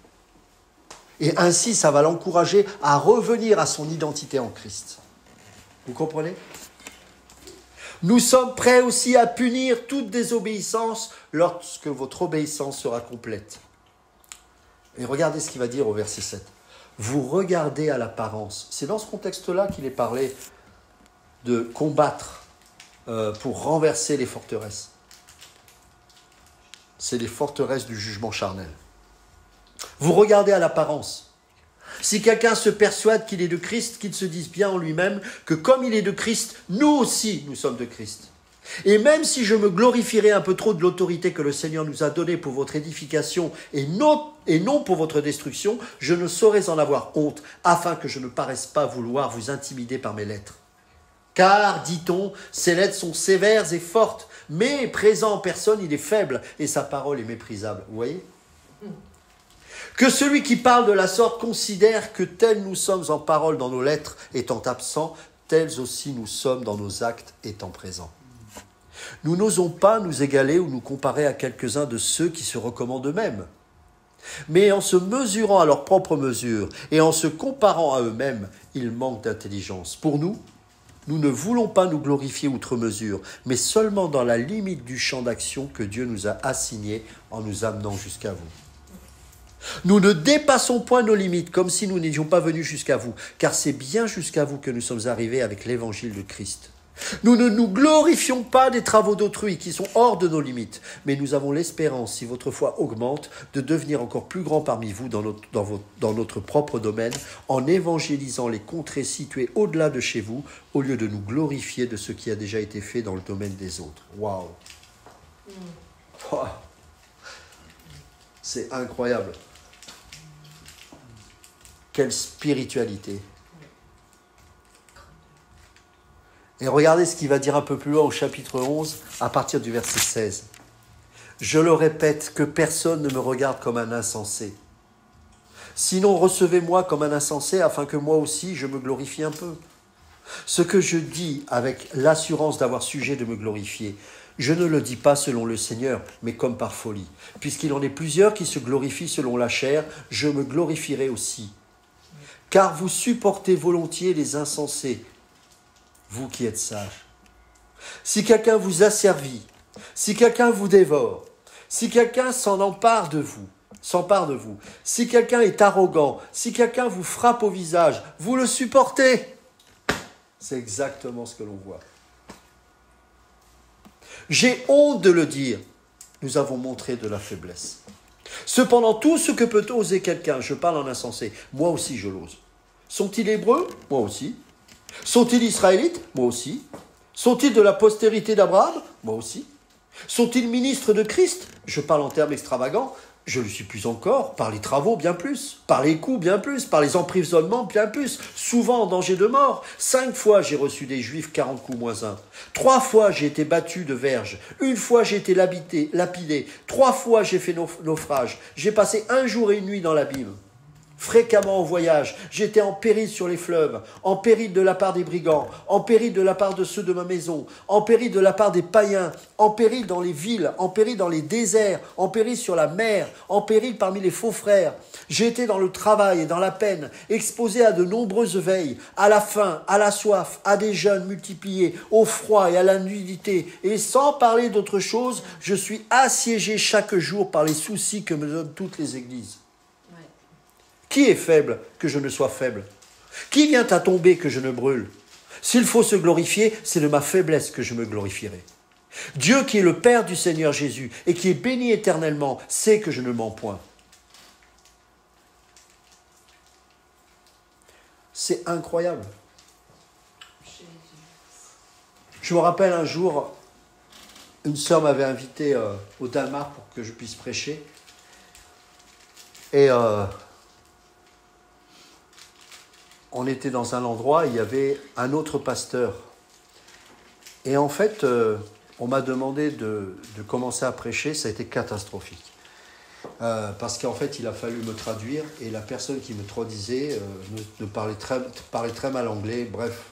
Et ainsi, ça va l'encourager à revenir à son identité en Christ. Vous comprenez ? Nous sommes prêts aussi à punir toute désobéissance lorsque votre obéissance sera complète. Et regardez ce qu'il va dire au verset 7. Vous regardez à l'apparence. C'est dans ce contexte-là qu'il est parlé de combattre pour renverser les forteresses. C'est les forteresses du jugement charnel. Vous regardez à l'apparence. Si quelqu'un se persuade qu'il est de Christ, qu'il se dise bien en lui-même que comme il est de Christ, nous aussi, nous sommes de Christ. Et même si je me glorifierais un peu trop de l'autorité que le Seigneur nous a donnée pour votre édification et non pour votre destruction, je ne saurais en avoir honte, afin que je ne paraisse pas vouloir vous intimider par mes lettres. Car, dit-on, ces lettres sont sévères et fortes, mais présent en personne, il est faible et sa parole est méprisable. Vous voyez ? Que celui qui parle de la sorte considère que tels nous sommes en parole dans nos lettres étant absents, tels aussi nous sommes dans nos actes étant présents. Nous n'osons pas nous égaler ou nous comparer à quelques-uns de ceux qui se recommandent eux-mêmes. Mais en se mesurant à leur propre mesure et en se comparant à eux-mêmes, ils manquent d'intelligence. Pour nous, nous ne voulons pas nous glorifier outre mesure, mais seulement dans la limite du champ d'action que Dieu nous a assigné en nous amenant jusqu'à vous. Nous ne dépassons point nos limites comme si nous n'étions pas venus jusqu'à vous, car c'est bien jusqu'à vous que nous sommes arrivés avec l'évangile de Christ. Nous ne nous glorifions pas des travaux d'autrui qui sont hors de nos limites, mais nous avons l'espérance, si votre foi augmente, de devenir encore plus grand parmi vous dans notre propre domaine, en évangélisant les contrées situées au-delà de chez vous, au lieu de nous glorifier de ce qui a déjà été fait dans le domaine des autres. Waouh! Wow. C'est incroyable. Quelle spiritualité. Et regardez ce qu'il va dire un peu plus loin au chapitre 11, à partir du verset 16. Je le répète, que personne ne me regarde comme un insensé. Sinon, recevez-moi comme un insensé, afin que moi aussi je me glorifie un peu. Ce que je dis avec l'assurance d'avoir sujet de me glorifier, je ne le dis pas selon le Seigneur, mais comme par folie. Puisqu'il en est plusieurs qui se glorifient selon la chair, je me glorifierai aussi. Car vous supportez volontiers les insensés, vous qui êtes sages. Si quelqu'un vous asservit, si quelqu'un vous dévore, si quelqu'un s'empare de vous, si quelqu'un est arrogant, si quelqu'un vous frappe au visage, vous le supportez. C'est exactement ce que l'on voit. J'ai honte de le dire, nous avons montré de la faiblesse. Cependant, tout ce que peut oser quelqu'un, je parle en insensé, moi aussi je l'ose. Sont-ils hébreux ? Moi aussi. Sont-ils israélites ? Moi aussi. Sont-ils de la postérité d'Abraham ? Moi aussi. Sont-ils ministres de Christ? Je parle en termes extravagants. Je le suis plus encore, par les travaux bien plus, par les coups bien plus, par les emprisonnements bien plus, souvent en danger de mort. 5 fois j'ai reçu des Juifs 40 coups moins 1. 3 fois j'ai été battu de verge. 1 fois j'ai été lapidé. 3 fois j'ai fait naufrage. J'ai passé 1 jour et 1 nuit dans l'abîme. Fréquemment en voyage, j'étais en péril sur les fleuves, en péril de la part des brigands, en péril de la part de ceux de ma maison, en péril de la part des païens, en péril dans les villes, en péril dans les déserts, en péril sur la mer, en péril parmi les faux frères. J'ai été dans le travail et dans la peine, exposé à de nombreuses veilles, à la faim, à la soif, à des jeûnes multipliés, au froid et à la nudité. Et sans parler d'autre chose, je suis assiégé chaque jour par les soucis que me donnent toutes les églises. Qui est faible que je ne sois faible? Qui vient à tomber que je ne brûle? S'il faut se glorifier, c'est de ma faiblesse que je me glorifierai. Dieu qui est le Père du Seigneur Jésus et qui est béni éternellement sait que je ne mens point. C'est incroyable. Je me rappelle un jour, une sœur m'avait invité au Danemark pour que je puisse prêcher. Et on était dans un endroit, il y avait un autre pasteur. Et en fait, on m'a demandé de commencer à prêcher, ça a été catastrophique. Parce qu'en fait, il a fallu me traduire, et la personne qui me traduisait parlait très mal anglais. Bref,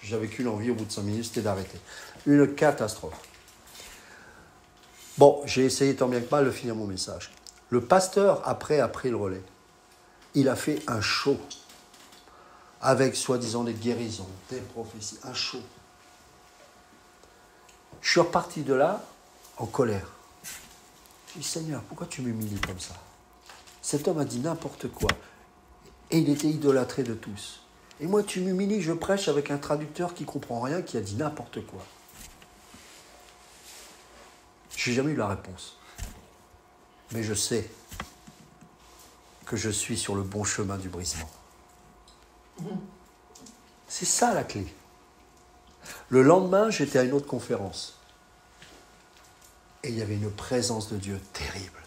j'avais qu'une envie au bout de 5 minutes, c'était d'arrêter. Une catastrophe. Bon, j'ai essayé tant bien que mal de finir mon message. Le pasteur, après, a pris le relais. Il a fait un show. Avec soi-disant des guérisons, des prophéties, un show. Je suis reparti de là en colère. Je dis, Seigneur, pourquoi tu m'humilies comme ça? Cet homme a dit n'importe quoi. Et il était idolâtré de tous. Et moi, tu m'humilies, je prêche avec un traducteur qui ne comprend rien, qui a dit n'importe quoi. Je n'ai jamais eu la réponse. Mais je sais que je suis sur le bon chemin du brisement. C'est ça la clé. Le lendemain, j'étais à une autre conférence. Et il y avait une présence de Dieu terrible.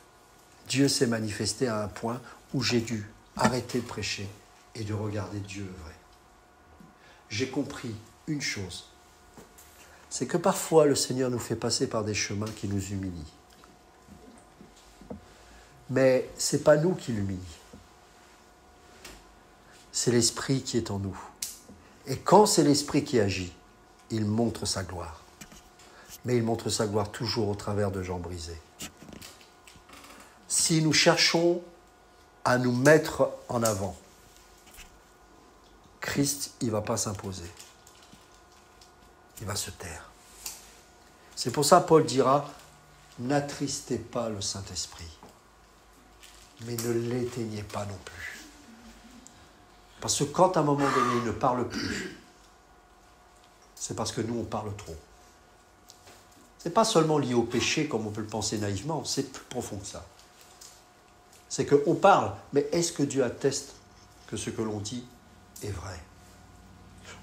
Dieu s'est manifesté à un point où j'ai dû arrêter de prêcher et de regarder Dieu vrai. J'ai compris une chose. C'est que parfois, le Seigneur nous fait passer par des chemins qui nous humilient. Mais ce n'est pas nous qui l'humilient. C'est l'Esprit qui est en nous. Et quand c'est l'Esprit qui agit, il montre sa gloire. Mais il montre sa gloire toujours au travers de gens brisés. Si nous cherchons à nous mettre en avant, Christ, il ne va pas s'imposer. Il va se taire. C'est pour ça Paul dira, n'attristez pas le Saint-Esprit, mais ne l'éteignez pas non plus. Parce que quand à un moment donné, il ne parle plus, c'est parce que nous, on parle trop. Ce n'est pas seulement lié au péché, comme on peut le penser naïvement, c'est plus profond que ça. C'est qu'on parle, mais est-ce que Dieu atteste que ce que l'on dit est vrai?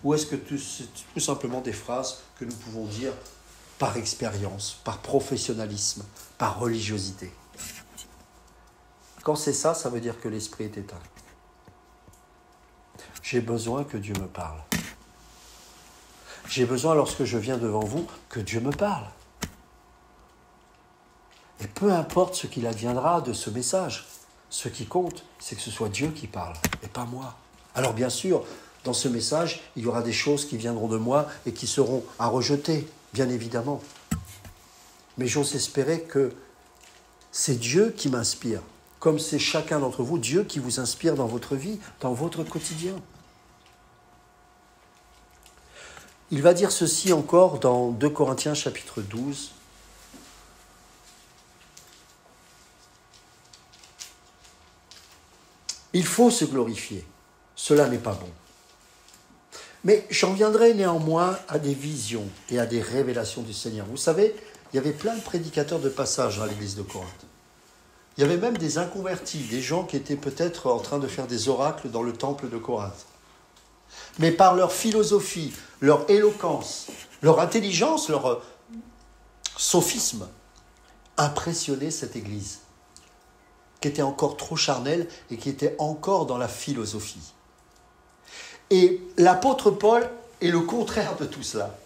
Ou est-ce que c'est tout simplement des phrases que nous pouvons dire par expérience, par professionnalisme, par religiosité? Quand c'est ça, ça veut dire que l'esprit est éteint. J'ai besoin que Dieu me parle. J'ai besoin, lorsque je viens devant vous, que Dieu me parle. Et peu importe ce qu'il adviendra de ce message, ce qui compte, c'est que ce soit Dieu qui parle, et pas moi. Alors bien sûr, dans ce message, il y aura des choses qui viendront de moi et qui seront à rejeter, bien évidemment. Mais j'ose espérer que c'est Dieu qui m'inspire, comme c'est chacun d'entre vous, Dieu qui vous inspire dans votre vie, dans votre quotidien. Il va dire ceci encore dans 2 Corinthiens chapitre 12. Il faut se glorifier, cela n'est pas bon. Mais j'en viendrai néanmoins à des visions et à des révélations du Seigneur. Vous savez, il y avait plein de prédicateurs de passage à l'église de Corinthe. Il y avait même des inconvertis, des gens qui étaient peut-être en train de faire des oracles dans le temple de Corinthe. Mais par leur philosophie, leur éloquence, leur intelligence, leur sophisme, impressionner cette Église, qui était encore trop charnelle et qui était encore dans la philosophie. Et l'apôtre Paul est le contraire de tout cela.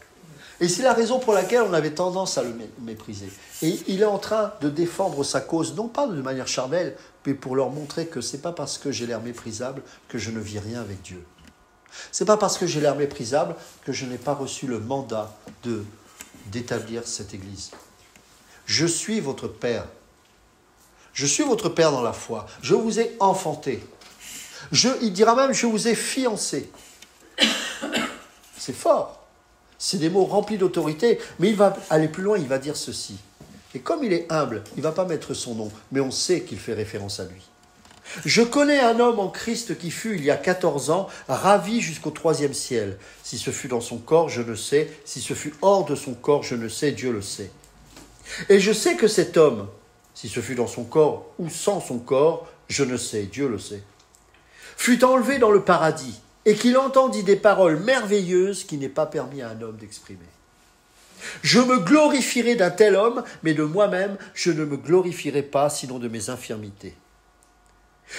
Et c'est la raison pour laquelle on avait tendance à le mépriser. Et il est en train de défendre sa cause, non pas de manière charnelle, mais pour leur montrer que ce n'est pas parce que j'ai l'air méprisable que je ne vis rien avec Dieu. Ce n'est pas parce que j'ai l'air méprisable que je n'ai pas reçu le mandat d'établir cette Église. Je suis votre Père. Je suis votre Père dans la foi. Je vous ai enfanté. Il dira même, je vous ai fiancé. C'est fort. C'est des mots remplis d'autorité, mais il va aller plus loin, il va dire ceci. Et comme il est humble, il ne va pas mettre son nom, mais on sait qu'il fait référence à lui. Je connais un homme en Christ qui fut, il y a 14 ans, ravi jusqu'au 3e ciel. Si ce fut dans son corps, je ne sais. Si ce fut hors de son corps, je ne sais, Dieu le sait. Et je sais que cet homme, si ce fut dans son corps ou sans son corps, je ne sais, Dieu le sait, fut enlevé dans le paradis, et qu'il entendit des paroles merveilleuses qui n'est pas permis à un homme d'exprimer. Je me glorifierai d'un tel homme, mais de moi-même, je ne me glorifierai pas, sinon de mes infirmités.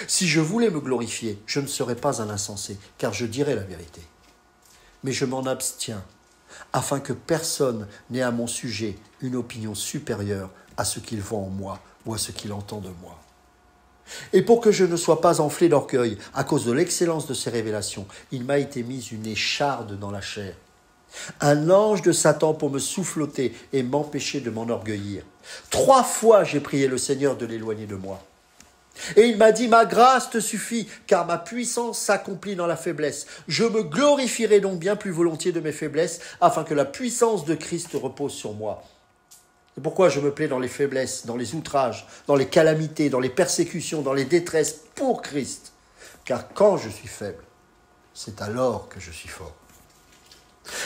Si je voulais me glorifier, je ne serais pas un insensé, car je dirais la vérité. Mais je m'en abstiens, afin que personne n'ait à mon sujet une opinion supérieure à ce qu'il voit en moi ou à ce qu'il entend de moi. Et pour que je ne sois pas enflé d'orgueil à cause de l'excellence de ces révélations, il m'a été mis une écharde dans la chair, un ange de Satan pour me souffloter et m'empêcher de m'enorgueillir. 3 fois j'ai prié le Seigneur de l'éloigner de moi. Et il m'a dit, ma grâce te suffit, car ma puissance s'accomplit dans la faiblesse. Je me glorifierai donc bien plus volontiers de mes faiblesses, afin que la puissance de Christ repose sur moi. C'est pourquoi je me plais dans les faiblesses, dans les outrages, dans les calamités, dans les persécutions, dans les détresses pour Christ. Car quand je suis faible, c'est alors que je suis fort.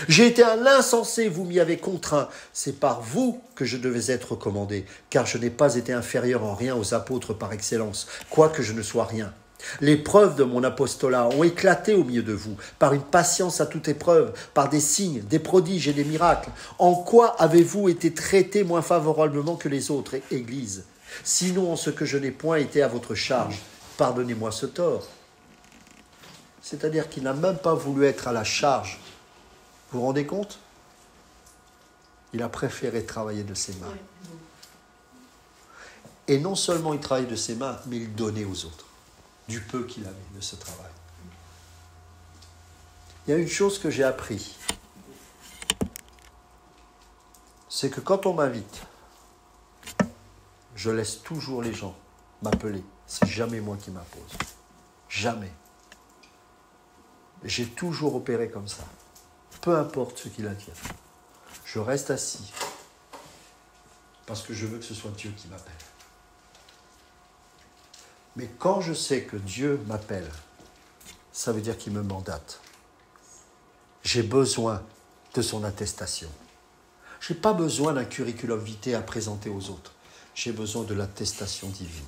J'ai été un insensé, vous m'y avez contraint. C'est par vous que je devais être recommandé, car je n'ai pas été inférieur en rien aux apôtres par excellence, quoique je ne sois rien. Les preuves de mon apostolat ont éclaté au milieu de vous, par une patience à toute épreuve, par des signes, des prodiges et des miracles. En quoi avez-vous été traités moins favorablement que les autres églises? Sinon en ce que je n'ai point été à votre charge. Pardonnez-moi ce tort. C'est-à-dire qu'il n'a même pas voulu être à la charge. Vous vous rendez compte? Il a préféré travailler de ses mains. Et non seulement il travaillait de ses mains, mais il donnait aux autres. Du peu qu'il avait de ce travail. Il y a une chose que j'ai appris, c'est que quand on m'invite, je laisse toujours les gens m'appeler. C'est jamais moi qui m'impose. Jamais. J'ai toujours opéré comme ça. Peu importe ce qu'il attire. Je reste assis parce que je veux que ce soit Dieu qui m'appelle. Mais quand je sais que Dieu m'appelle, ça veut dire qu'il me mandate. J'ai besoin de son attestation. Je n'ai pas besoin d'un curriculum vitae à présenter aux autres. J'ai besoin de l'attestation divine.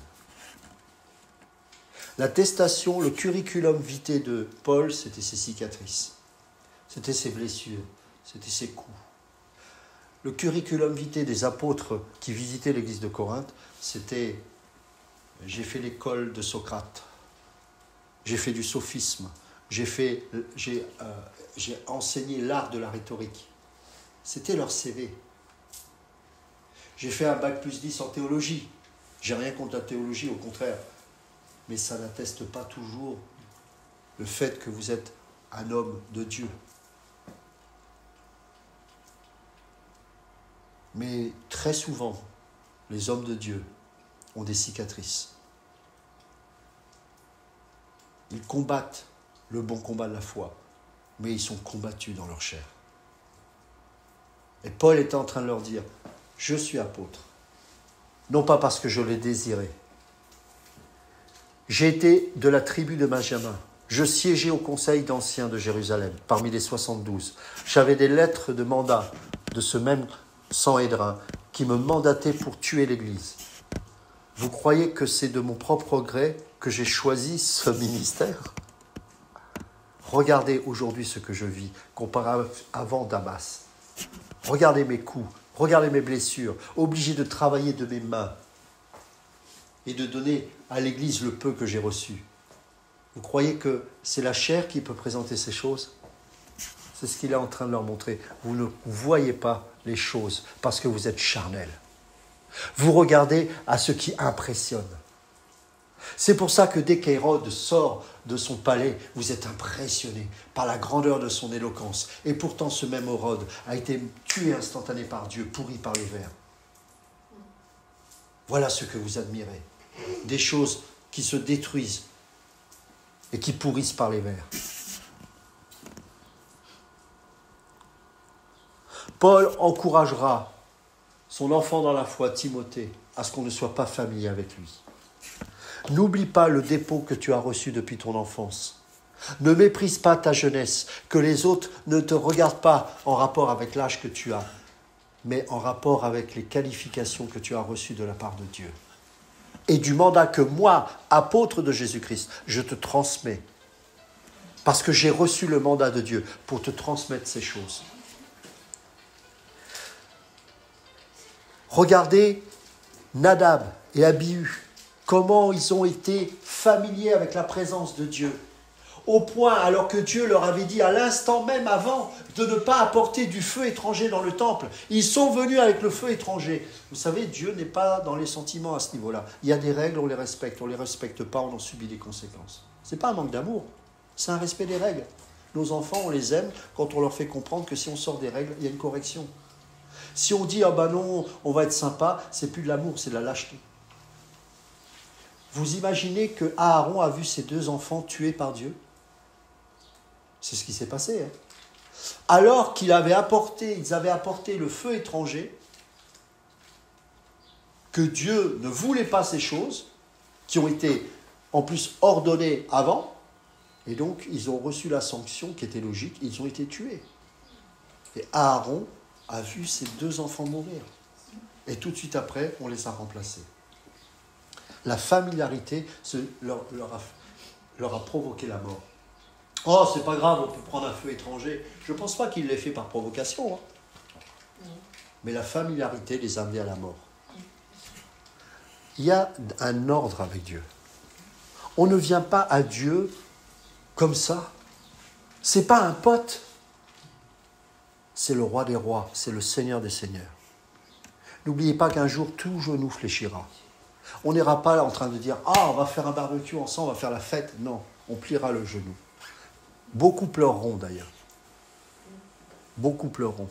L'attestation, le curriculum vitae de Paul, c'était ses cicatrices. C'était ses blessures. C'était ses coups. Le curriculum vitae des apôtres qui visitaient l'église de Corinthe, c'était « j'ai fait l'école de Socrate, j'ai fait du sophisme, j'ai enseigné l'art de la rhétorique ». C'était leur CV. J'ai fait un bac+10 en théologie. J'ai rien contre la théologie, au contraire. Mais ça n'atteste pas toujours le fait que vous êtes un homme de Dieu. Mais très souvent, les hommes de Dieu ont des cicatrices. Ils combattent le bon combat de la foi, mais ils sont combattus dans leur chair. Et Paul était en train de leur dire, je suis apôtre, non pas parce que je l'ai désiré. J'ai été de la tribu de Benjamin. Je siégeais au conseil d'anciens de Jérusalem, parmi les 72. J'avais des lettres de mandat de ce même Sanhédrin qui me mandatait pour tuer l'Église. Vous croyez que c'est de mon propre gré que j'ai choisi ce ministère? Regardez aujourd'hui ce que je vis, comparé avant Damas. Regardez mes coups, Regardez mes blessures, obligé de travailler de mes mains et de donner à l'Église le peu que j'ai reçu. Vous croyez que c'est la chair qui peut présenter ces choses? C'est ce qu'il est en train de leur montrer. Vous ne voyez pas les choses parce que vous êtes charnel. Vous regardez à ce qui impressionne. C'est pour ça que dès qu'Hérode sort de son palais, vous êtes impressionné par la grandeur de son éloquence. Et pourtant, ce même Hérode a été tué instantané par Dieu, pourri par les vers. Voilà ce que vous admirez. Des choses qui se détruisent et qui pourrissent par les vers. Paul encouragera son enfant dans la foi, Timothée, à ce qu'on ne soit pas familier avec lui. N'oublie pas le dépôt que tu as reçu depuis ton enfance. Ne méprise pas ta jeunesse, que les autres ne te regardent pas en rapport avec l'âge que tu as, mais en rapport avec les qualifications que tu as reçues de la part de Dieu. Et du mandat que moi, apôtre de Jésus-Christ, je te transmets. Parce que j'ai reçu le mandat de Dieu pour te transmettre ces choses. Regardez Nadab et Abihu, comment ils ont été familiers avec la présence de Dieu. Au point, alors que Dieu leur avait dit à l'instant même avant de ne pas apporter du feu étranger dans le temple, ils sont venus avec le feu étranger. Vous savez, Dieu n'est pas dans les sentiments à ce niveau-là. Il y a des règles, on les respecte. On ne les respecte pas, on en subit les conséquences. Ce n'est pas un manque d'amour, c'est un respect des règles. Nos enfants, on les aime quand on leur fait comprendre que si on sort des règles, il y a une correction. Si on dit « Ah ben non, on va être sympa », c'est plus de l'amour, c'est de la lâcheté. Vous imaginez que Aaron a vu ses 2 enfants tués par Dieu? C'est ce qui s'est passé. Hein. Alors ils avaient apporté le feu étranger, que Dieu ne voulait pas ces choses, qui ont été en plus ordonnées avant, et donc ils ont reçu la sanction qui était logique, ils ont été tués. Et Aaron a vu ses 2 enfants mourir. Et tout de suite après, on les a remplacés. La familiarité leur a provoqué la mort. Oh, c'est pas grave, on peut prendre un feu étranger. Je ne pense pas qu'il l'ait fait par provocation. Hein. Mais la familiarité les a amenés à la mort. Il y a un ordre avec Dieu. On ne vient pas à Dieu comme ça. Ce n'est pas un pote. C'est le roi des rois, c'est le Seigneur des seigneurs. N'oubliez pas qu'un jour, tout genou fléchira. On n'ira pas là en train de dire « Ah, on va faire un barbecue ensemble, on va faire la fête ». Non, on pliera le genou. Beaucoup pleureront d'ailleurs. Beaucoup pleureront.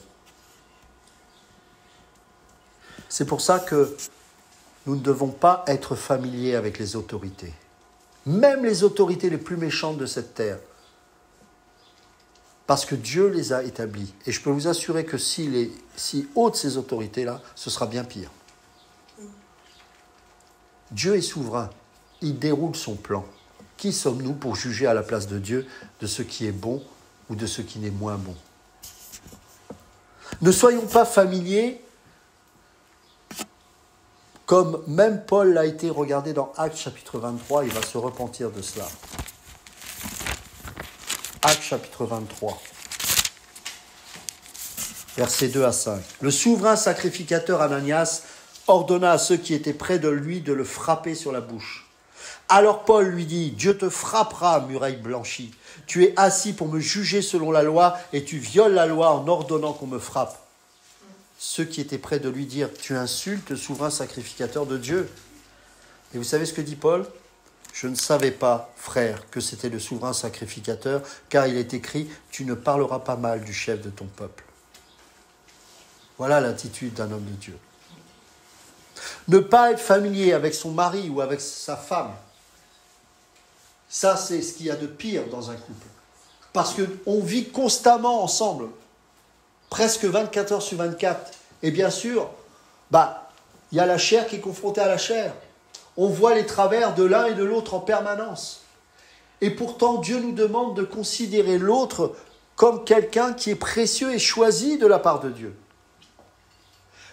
C'est pour ça que nous ne devons pas être familiers avec les autorités. Même les autorités les plus méchantes de cette terre. Parce que Dieu les a établis. Et je peux vous assurer que si ôte ces autorités-là, ce sera bien pire. Dieu est souverain. Il déroule son plan. Qui sommes-nous pour juger à la place de Dieu de ce qui est bon ou de ce qui n'est moins bon? Ne soyons pas familiers comme même Paul l'a été. Regardé dans Actes chapitre 23, il va se repentir de cela. Actes chapitre 23, versets 2 à 5. Le souverain sacrificateur Ananias ordonna à ceux qui étaient près de lui de le frapper sur la bouche. Alors Paul lui dit « Dieu te frappera, muraille blanchie. Tu es assis pour me juger selon la loi et tu violes la loi en ordonnant qu'on me frappe. » Ceux qui étaient près de lui dirent « Tu insultes le souverain sacrificateur de Dieu. » Et vous savez ce que dit Paul ? « Je ne savais pas, frère, que c'était le souverain sacrificateur, car il est écrit « Tu ne parleras pas mal du chef de ton peuple. » Voilà l'attitude d'un homme de Dieu. Ne pas être familier avec son mari ou avec sa femme, ça c'est ce qu'il y a de pire dans un couple. Parce qu'on vit constamment ensemble, presque 24 heures sur 24. Et bien sûr, il y a la chair qui est confrontée à la chair. On voit les travers de l'un et de l'autre en permanence. Et pourtant, Dieu nous demande de considérer l'autre comme quelqu'un qui est précieux et choisi de la part de Dieu.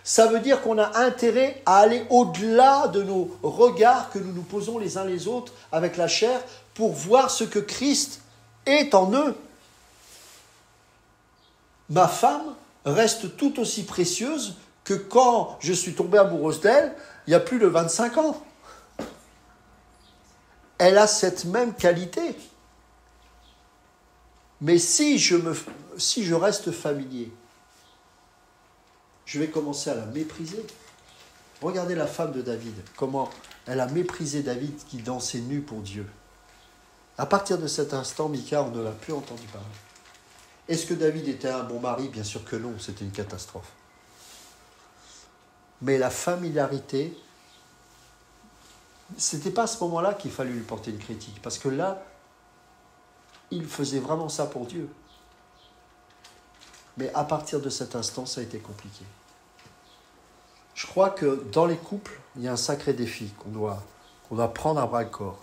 Ça veut dire qu'on a intérêt à aller au-delà de nos regards que nous nous posons les uns les autres avec la chair pour voir ce que Christ est en eux. Ma femme reste tout aussi précieuse que quand je suis tombé amoureuse d'elle, il y a plus de 25 ans. Elle a cette même qualité. Mais si je reste familier, je vais commencer à la mépriser. Regardez la femme de David, comment elle a méprisé David qui dansait nu pour Dieu. À partir de cet instant, Mica, on ne l'a plus entendu parler. Est-ce que David était un bon mari? Bien sûr que non, c'était une catastrophe. Mais la familiarité, ce n'était pas à ce moment-là qu'il fallait lui porter une critique, parce que là, il faisait vraiment ça pour Dieu. Mais à partir de cet instant, ça a été compliqué. Je crois que dans les couples, il y a un sacré défi qu'on doit prendre à bras-le-corps.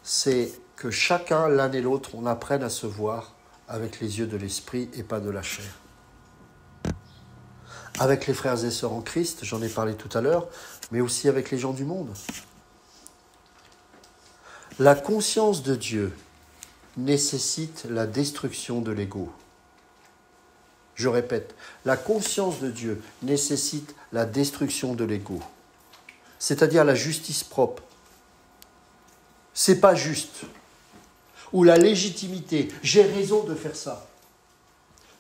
C'est que chacun, l'un et l'autre, on apprenne à se voir avec les yeux de l'esprit et pas de la chair. Avec les frères et sœurs en Christ, j'en ai parlé tout à l'heure, mais aussi avec les gens du monde. La conscience de Dieu nécessite la destruction de l'ego. Je répète, la conscience de Dieu nécessite la destruction de l'ego, c'est-à-dire la justice propre. C'est pas juste. Ou la légitimité, j'ai raison de faire ça.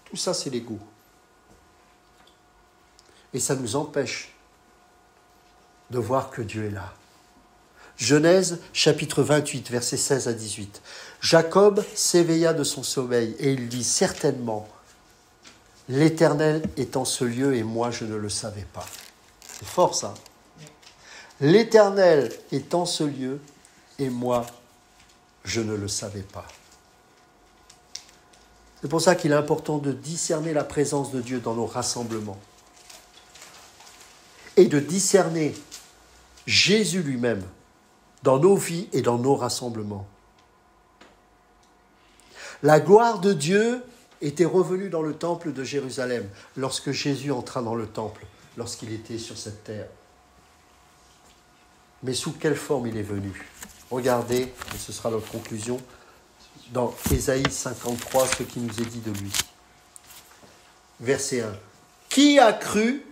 Tout ça, c'est l'ego. Et ça nous empêche de voir que Dieu est là. Genèse, chapitre 28, versets 16 à 18. Jacob s'éveilla de son sommeil et il dit certainement, l'Éternel est en ce lieu et moi je ne le savais pas. C'est fort ça. L'Éternel est en ce lieu et moi je ne le savais pas. C'est pour ça qu'il est important de discerner la présence de Dieu dans nos rassemblements. Et de discerner Jésus lui-même dans nos vies et dans nos rassemblements. La gloire de Dieu était revenue dans le temple de Jérusalem lorsque Jésus entra dans le temple, lorsqu'il était sur cette terre. Mais sous quelle forme il est venu? Regardez, et ce sera notre conclusion, dans Ésaïe 53, ce qui nous est dit de lui. Verset 1. Qui a cru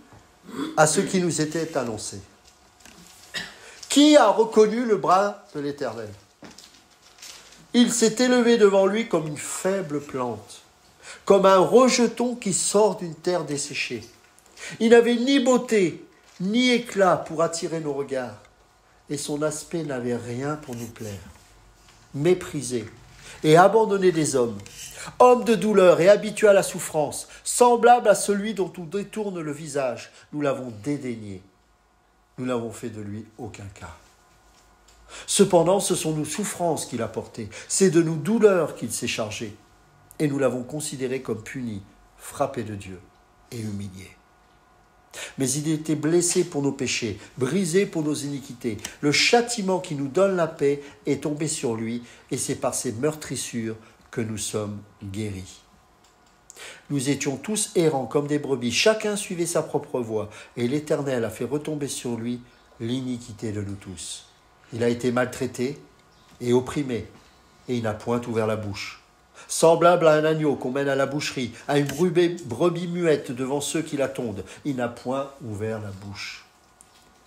à ce qui nous était annoncé? Qui a reconnu le bras de l'Éternel? Il s'est élevé devant lui comme une faible plante, comme un rejeton qui sort d'une terre desséchée. Il n'avait ni beauté, ni éclat pour attirer nos regards, et son aspect n'avait rien pour nous plaire. Méprisé et abandonné des hommes, homme de douleur et habitué à la souffrance, semblable à celui dont on détourne le visage, nous l'avons dédaigné. Nous n'avons fait de lui aucun cas. Cependant, ce sont nos souffrances qu'il a portées, c'est de nos douleurs qu'il s'est chargé, et nous l'avons considéré comme puni, frappé de Dieu et humilié. Mais il était blessé pour nos péchés, brisé pour nos iniquités. Le châtiment qui nous donne la paix est tombé sur lui, et c'est par ses meurtrissures que nous sommes guéris. Nous étions tous errants comme des brebis, chacun suivait sa propre voie, et l'Éternel a fait retomber sur lui l'iniquité de nous tous. Il a été maltraité et opprimé, et il n'a point ouvert la bouche. Semblable à un agneau qu'on mène à la boucherie, à une brebis muette devant ceux qui la tondent, il n'a point ouvert la bouche.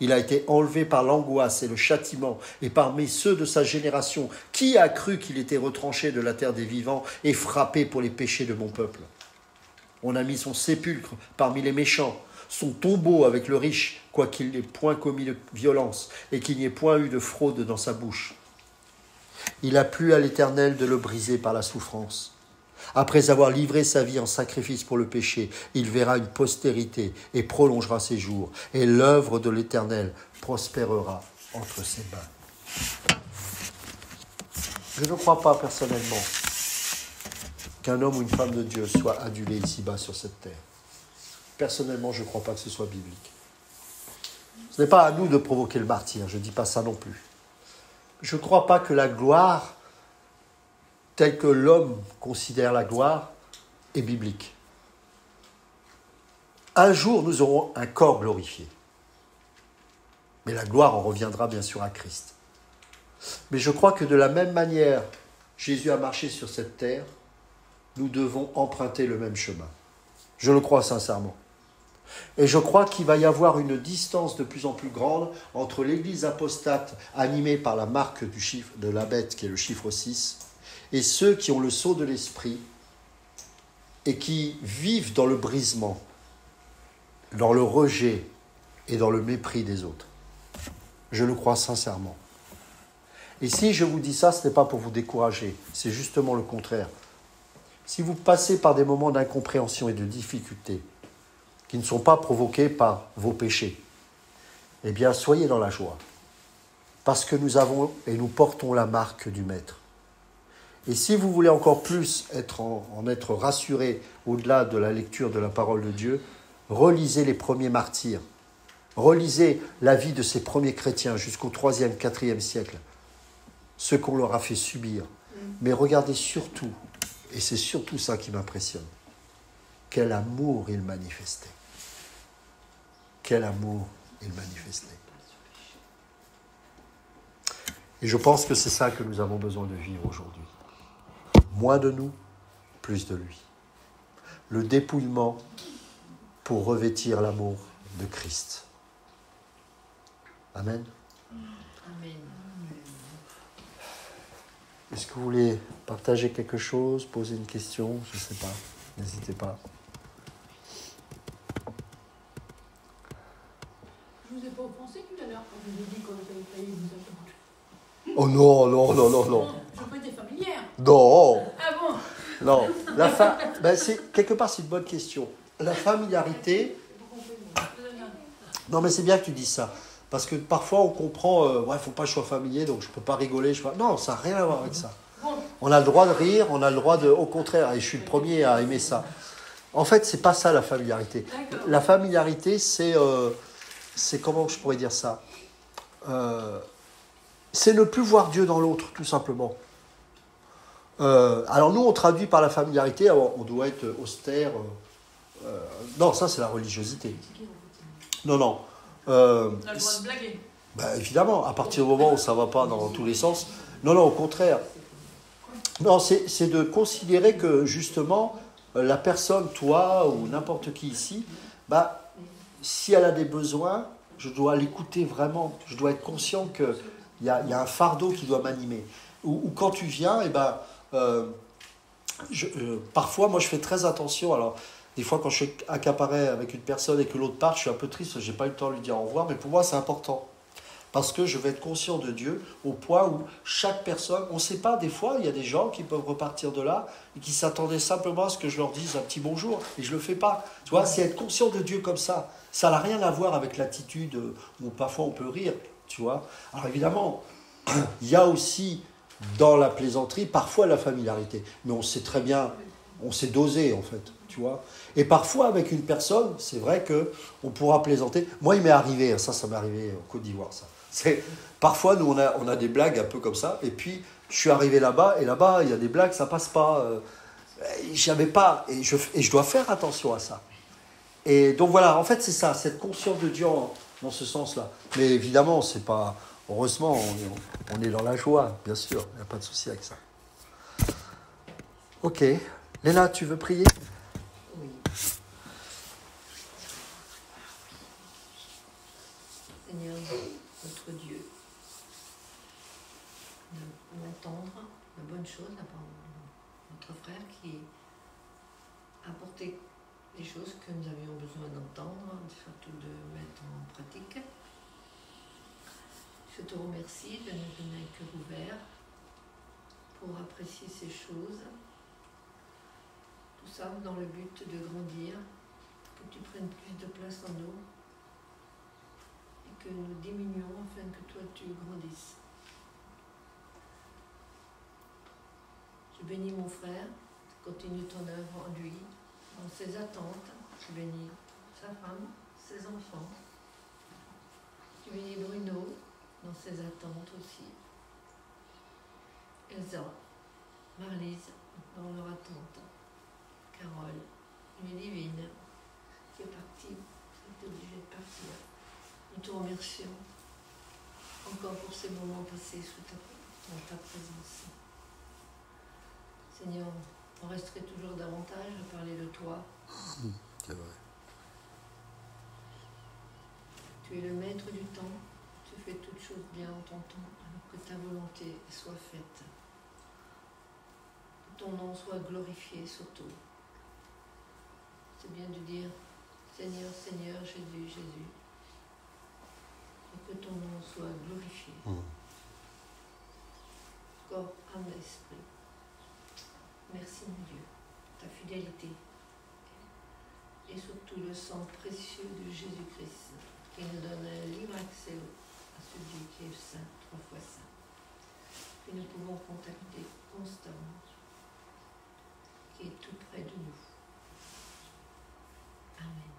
Il a été enlevé par l'angoisse et le châtiment, et parmi ceux de sa génération, qui a cru qu'il était retranché de la terre des vivants et frappé pour les péchés de mon peuple? On a mis son sépulcre parmi les méchants, son tombeau avec le riche, quoiqu'il n'ait point commis de violence et qu'il n'y ait point eu de fraude dans sa bouche. Il a plu à l'Éternel de le briser par la souffrance. Après avoir livré sa vie en sacrifice pour le péché, il verra une postérité et prolongera ses jours, et l'œuvre de l'Éternel prospérera entre ses mains. Je ne crois pas personnellement qu'un homme ou une femme de Dieu soit adulé ici-bas sur cette terre. Personnellement, je ne crois pas que ce soit biblique. Ce n'est pas à nous de provoquer le martyre, je ne dis pas ça non plus. Je ne crois pas que la gloire, telle que l'homme considère la gloire, est biblique. Un jour, nous aurons un corps glorifié. Mais la gloire en reviendra bien sûr à Christ. Mais je crois que de la même manière, Jésus a marché sur cette terre, nous devons emprunter le même chemin. Je le crois sincèrement. Et je crois qu'il va y avoir une distance de plus en plus grande entre l'Église apostate animée par la marque du chiffre de la bête, qui est le chiffre 6, et ceux qui ont le sceau de l'esprit et qui vivent dans le brisement, dans le rejet et dans le mépris des autres. Je le crois sincèrement. Et si je vous dis ça, ce n'est pas pour vous décourager, c'est justement le contraire. Si vous passez par des moments d'incompréhension et de difficulté qui ne sont pas provoqués par vos péchés, eh bien, soyez dans la joie. Parce que nous avons et nous portons la marque du Maître. Et si vous voulez encore plus en être rassuré au-delà de la lecture de la parole de Dieu, relisez les premiers martyrs. Relisez la vie de ces premiers chrétiens jusqu'au 3e, 4e siècle. Ce qu'on leur a fait subir. Mais regardez surtout, et c'est surtout ça qui m'impressionne, quel amour ils manifestaient. Quel amour ils manifestaient. Et je pense que c'est ça que nous avons besoin de vivre aujourd'hui. Moins de nous, plus de lui. Le dépouillement pour revêtir l'amour de Christ. Amen. Amen. Est-ce que vous voulez partager quelque chose, poser une question? Je ne sais pas. N'hésitez pas. Je vous ai pas offensé tout à l'heure quand je vous ai dit qu'on avait failli vous attendre. Oh non, non, non, non, non. Je n'ai pas été familière. Non. Ah bon? Non. Quelque part, c'est une bonne question. La familiarité... Non, mais c'est bien que tu dises ça. Parce que parfois, on comprend, il ne faut pas que je sois familier, donc je ne peux pas rigoler. Non, ça n'a rien à voir avec ça. On a le droit de rire, on a le droit de... Au contraire, et je suis le premier à aimer ça. En fait, ce n'est pas ça, la familiarité. La familiarité, c'est comment je pourrais dire ça? C'est ne plus voir Dieu dans l'autre, tout simplement. Alors nous, on traduit par la familiarité, on doit être austère. Non, ça, c'est la religiosité. Non, non. On a le droit de blaguer. Ben, évidemment, à partir du moment où ça ne va pas dans tous les sens. Non, non, au contraire. Non, c'est de considérer que, justement, la personne, toi ou n'importe qui ici, si elle a des besoins, je dois l'écouter vraiment. Je dois être conscient qu'il y a un fardeau qui doit m'animer. Ou quand tu viens, parfois, moi, je fais très attention. Alors, des fois, quand je suis accaparé avec une personne et que l'autre part, je suis un peu triste, je n'ai pas eu le temps de lui dire au revoir, mais pour moi, c'est important. Parce que je vais être conscient de Dieu au point où chaque personne, on ne sait pas, des fois, il y a des gens qui peuvent repartir de là et qui s'attendaient simplement à ce que je leur dise un petit bonjour, et je ne le fais pas. Tu vois, c'est être conscient de Dieu comme ça. Ça n'a rien à voir avec l'attitude où parfois on peut rire, tu vois. Alors évidemment, il y a aussi dans la plaisanterie parfois la familiarité, mais on sait très bien, on sait doser en fait, tu vois. Et parfois avec une personne, c'est vrai qu'on pourra plaisanter. Moi, il m'est arrivé, ça m'est arrivé en Côte d'Ivoire, ça. Parfois, nous, on a des blagues un peu comme ça, et puis je suis arrivé là-bas, et là-bas, il y a des blagues, ça passe pas. J'avais pas, et je dois faire attention à ça. Et donc voilà, en fait, c'est ça, cette conscience de Dieu dans ce sens-là. Mais évidemment, c'est pas. Heureusement, on est dans la joie, bien sûr, il n'y a pas de souci avec ça. Ok. Léna, tu veux prier? Oui. Seigneur, notre Dieu, d'entendre la bonne chose, notre frère qui a apporté des choses que nous avions besoin d'entendre, surtout de mettre en pratique. Je te remercie de nous donner un cœur ouvert pour apprécier ces choses. Tout ça dans le but de grandir, que tu prennes plus de place en nous et que nous diminuions afin que toi tu grandisses. Je bénis mon frère, continue ton œuvre en lui, dans ses attentes. Je bénis sa femme, ses enfants. Je bénis Bruno, dans ses attentes aussi. Elsa, Marlise, dans leur attente. Carole, une divine, qui est partie, qui est obligée de partir. Nous te remercions encore pour ces moments passés dans ta présence. Seigneur, on resterait toujours davantage à parler de toi. C'est vrai. Tu es le maître du temps, tu fais toutes choses bien en ton temps, alors que ta volonté soit faite. Que ton nom soit glorifié surtout. C'est bien de dire Seigneur, Seigneur, Jésus, Jésus. Et que ton nom soit glorifié. Corps, âme et esprit. Merci mon Dieu, ta fidélité. Et surtout le sang précieux de Jésus-Christ, qui nous donne un libre accès à ce Dieu qui est saint, 3 fois saint, que nous pouvons contacter constamment, qui est tout près de nous. Amen.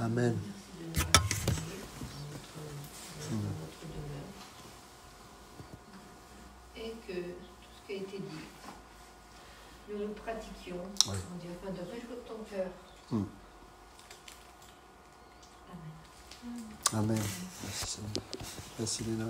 Amen. Merci de nous accompagner dans notre demeure. Et que tout ce qui a été dit, nous le pratiquions, Oui. afin de réjouir ton cœur. Amen. Amen. Merci Seigneur. Merci Léna.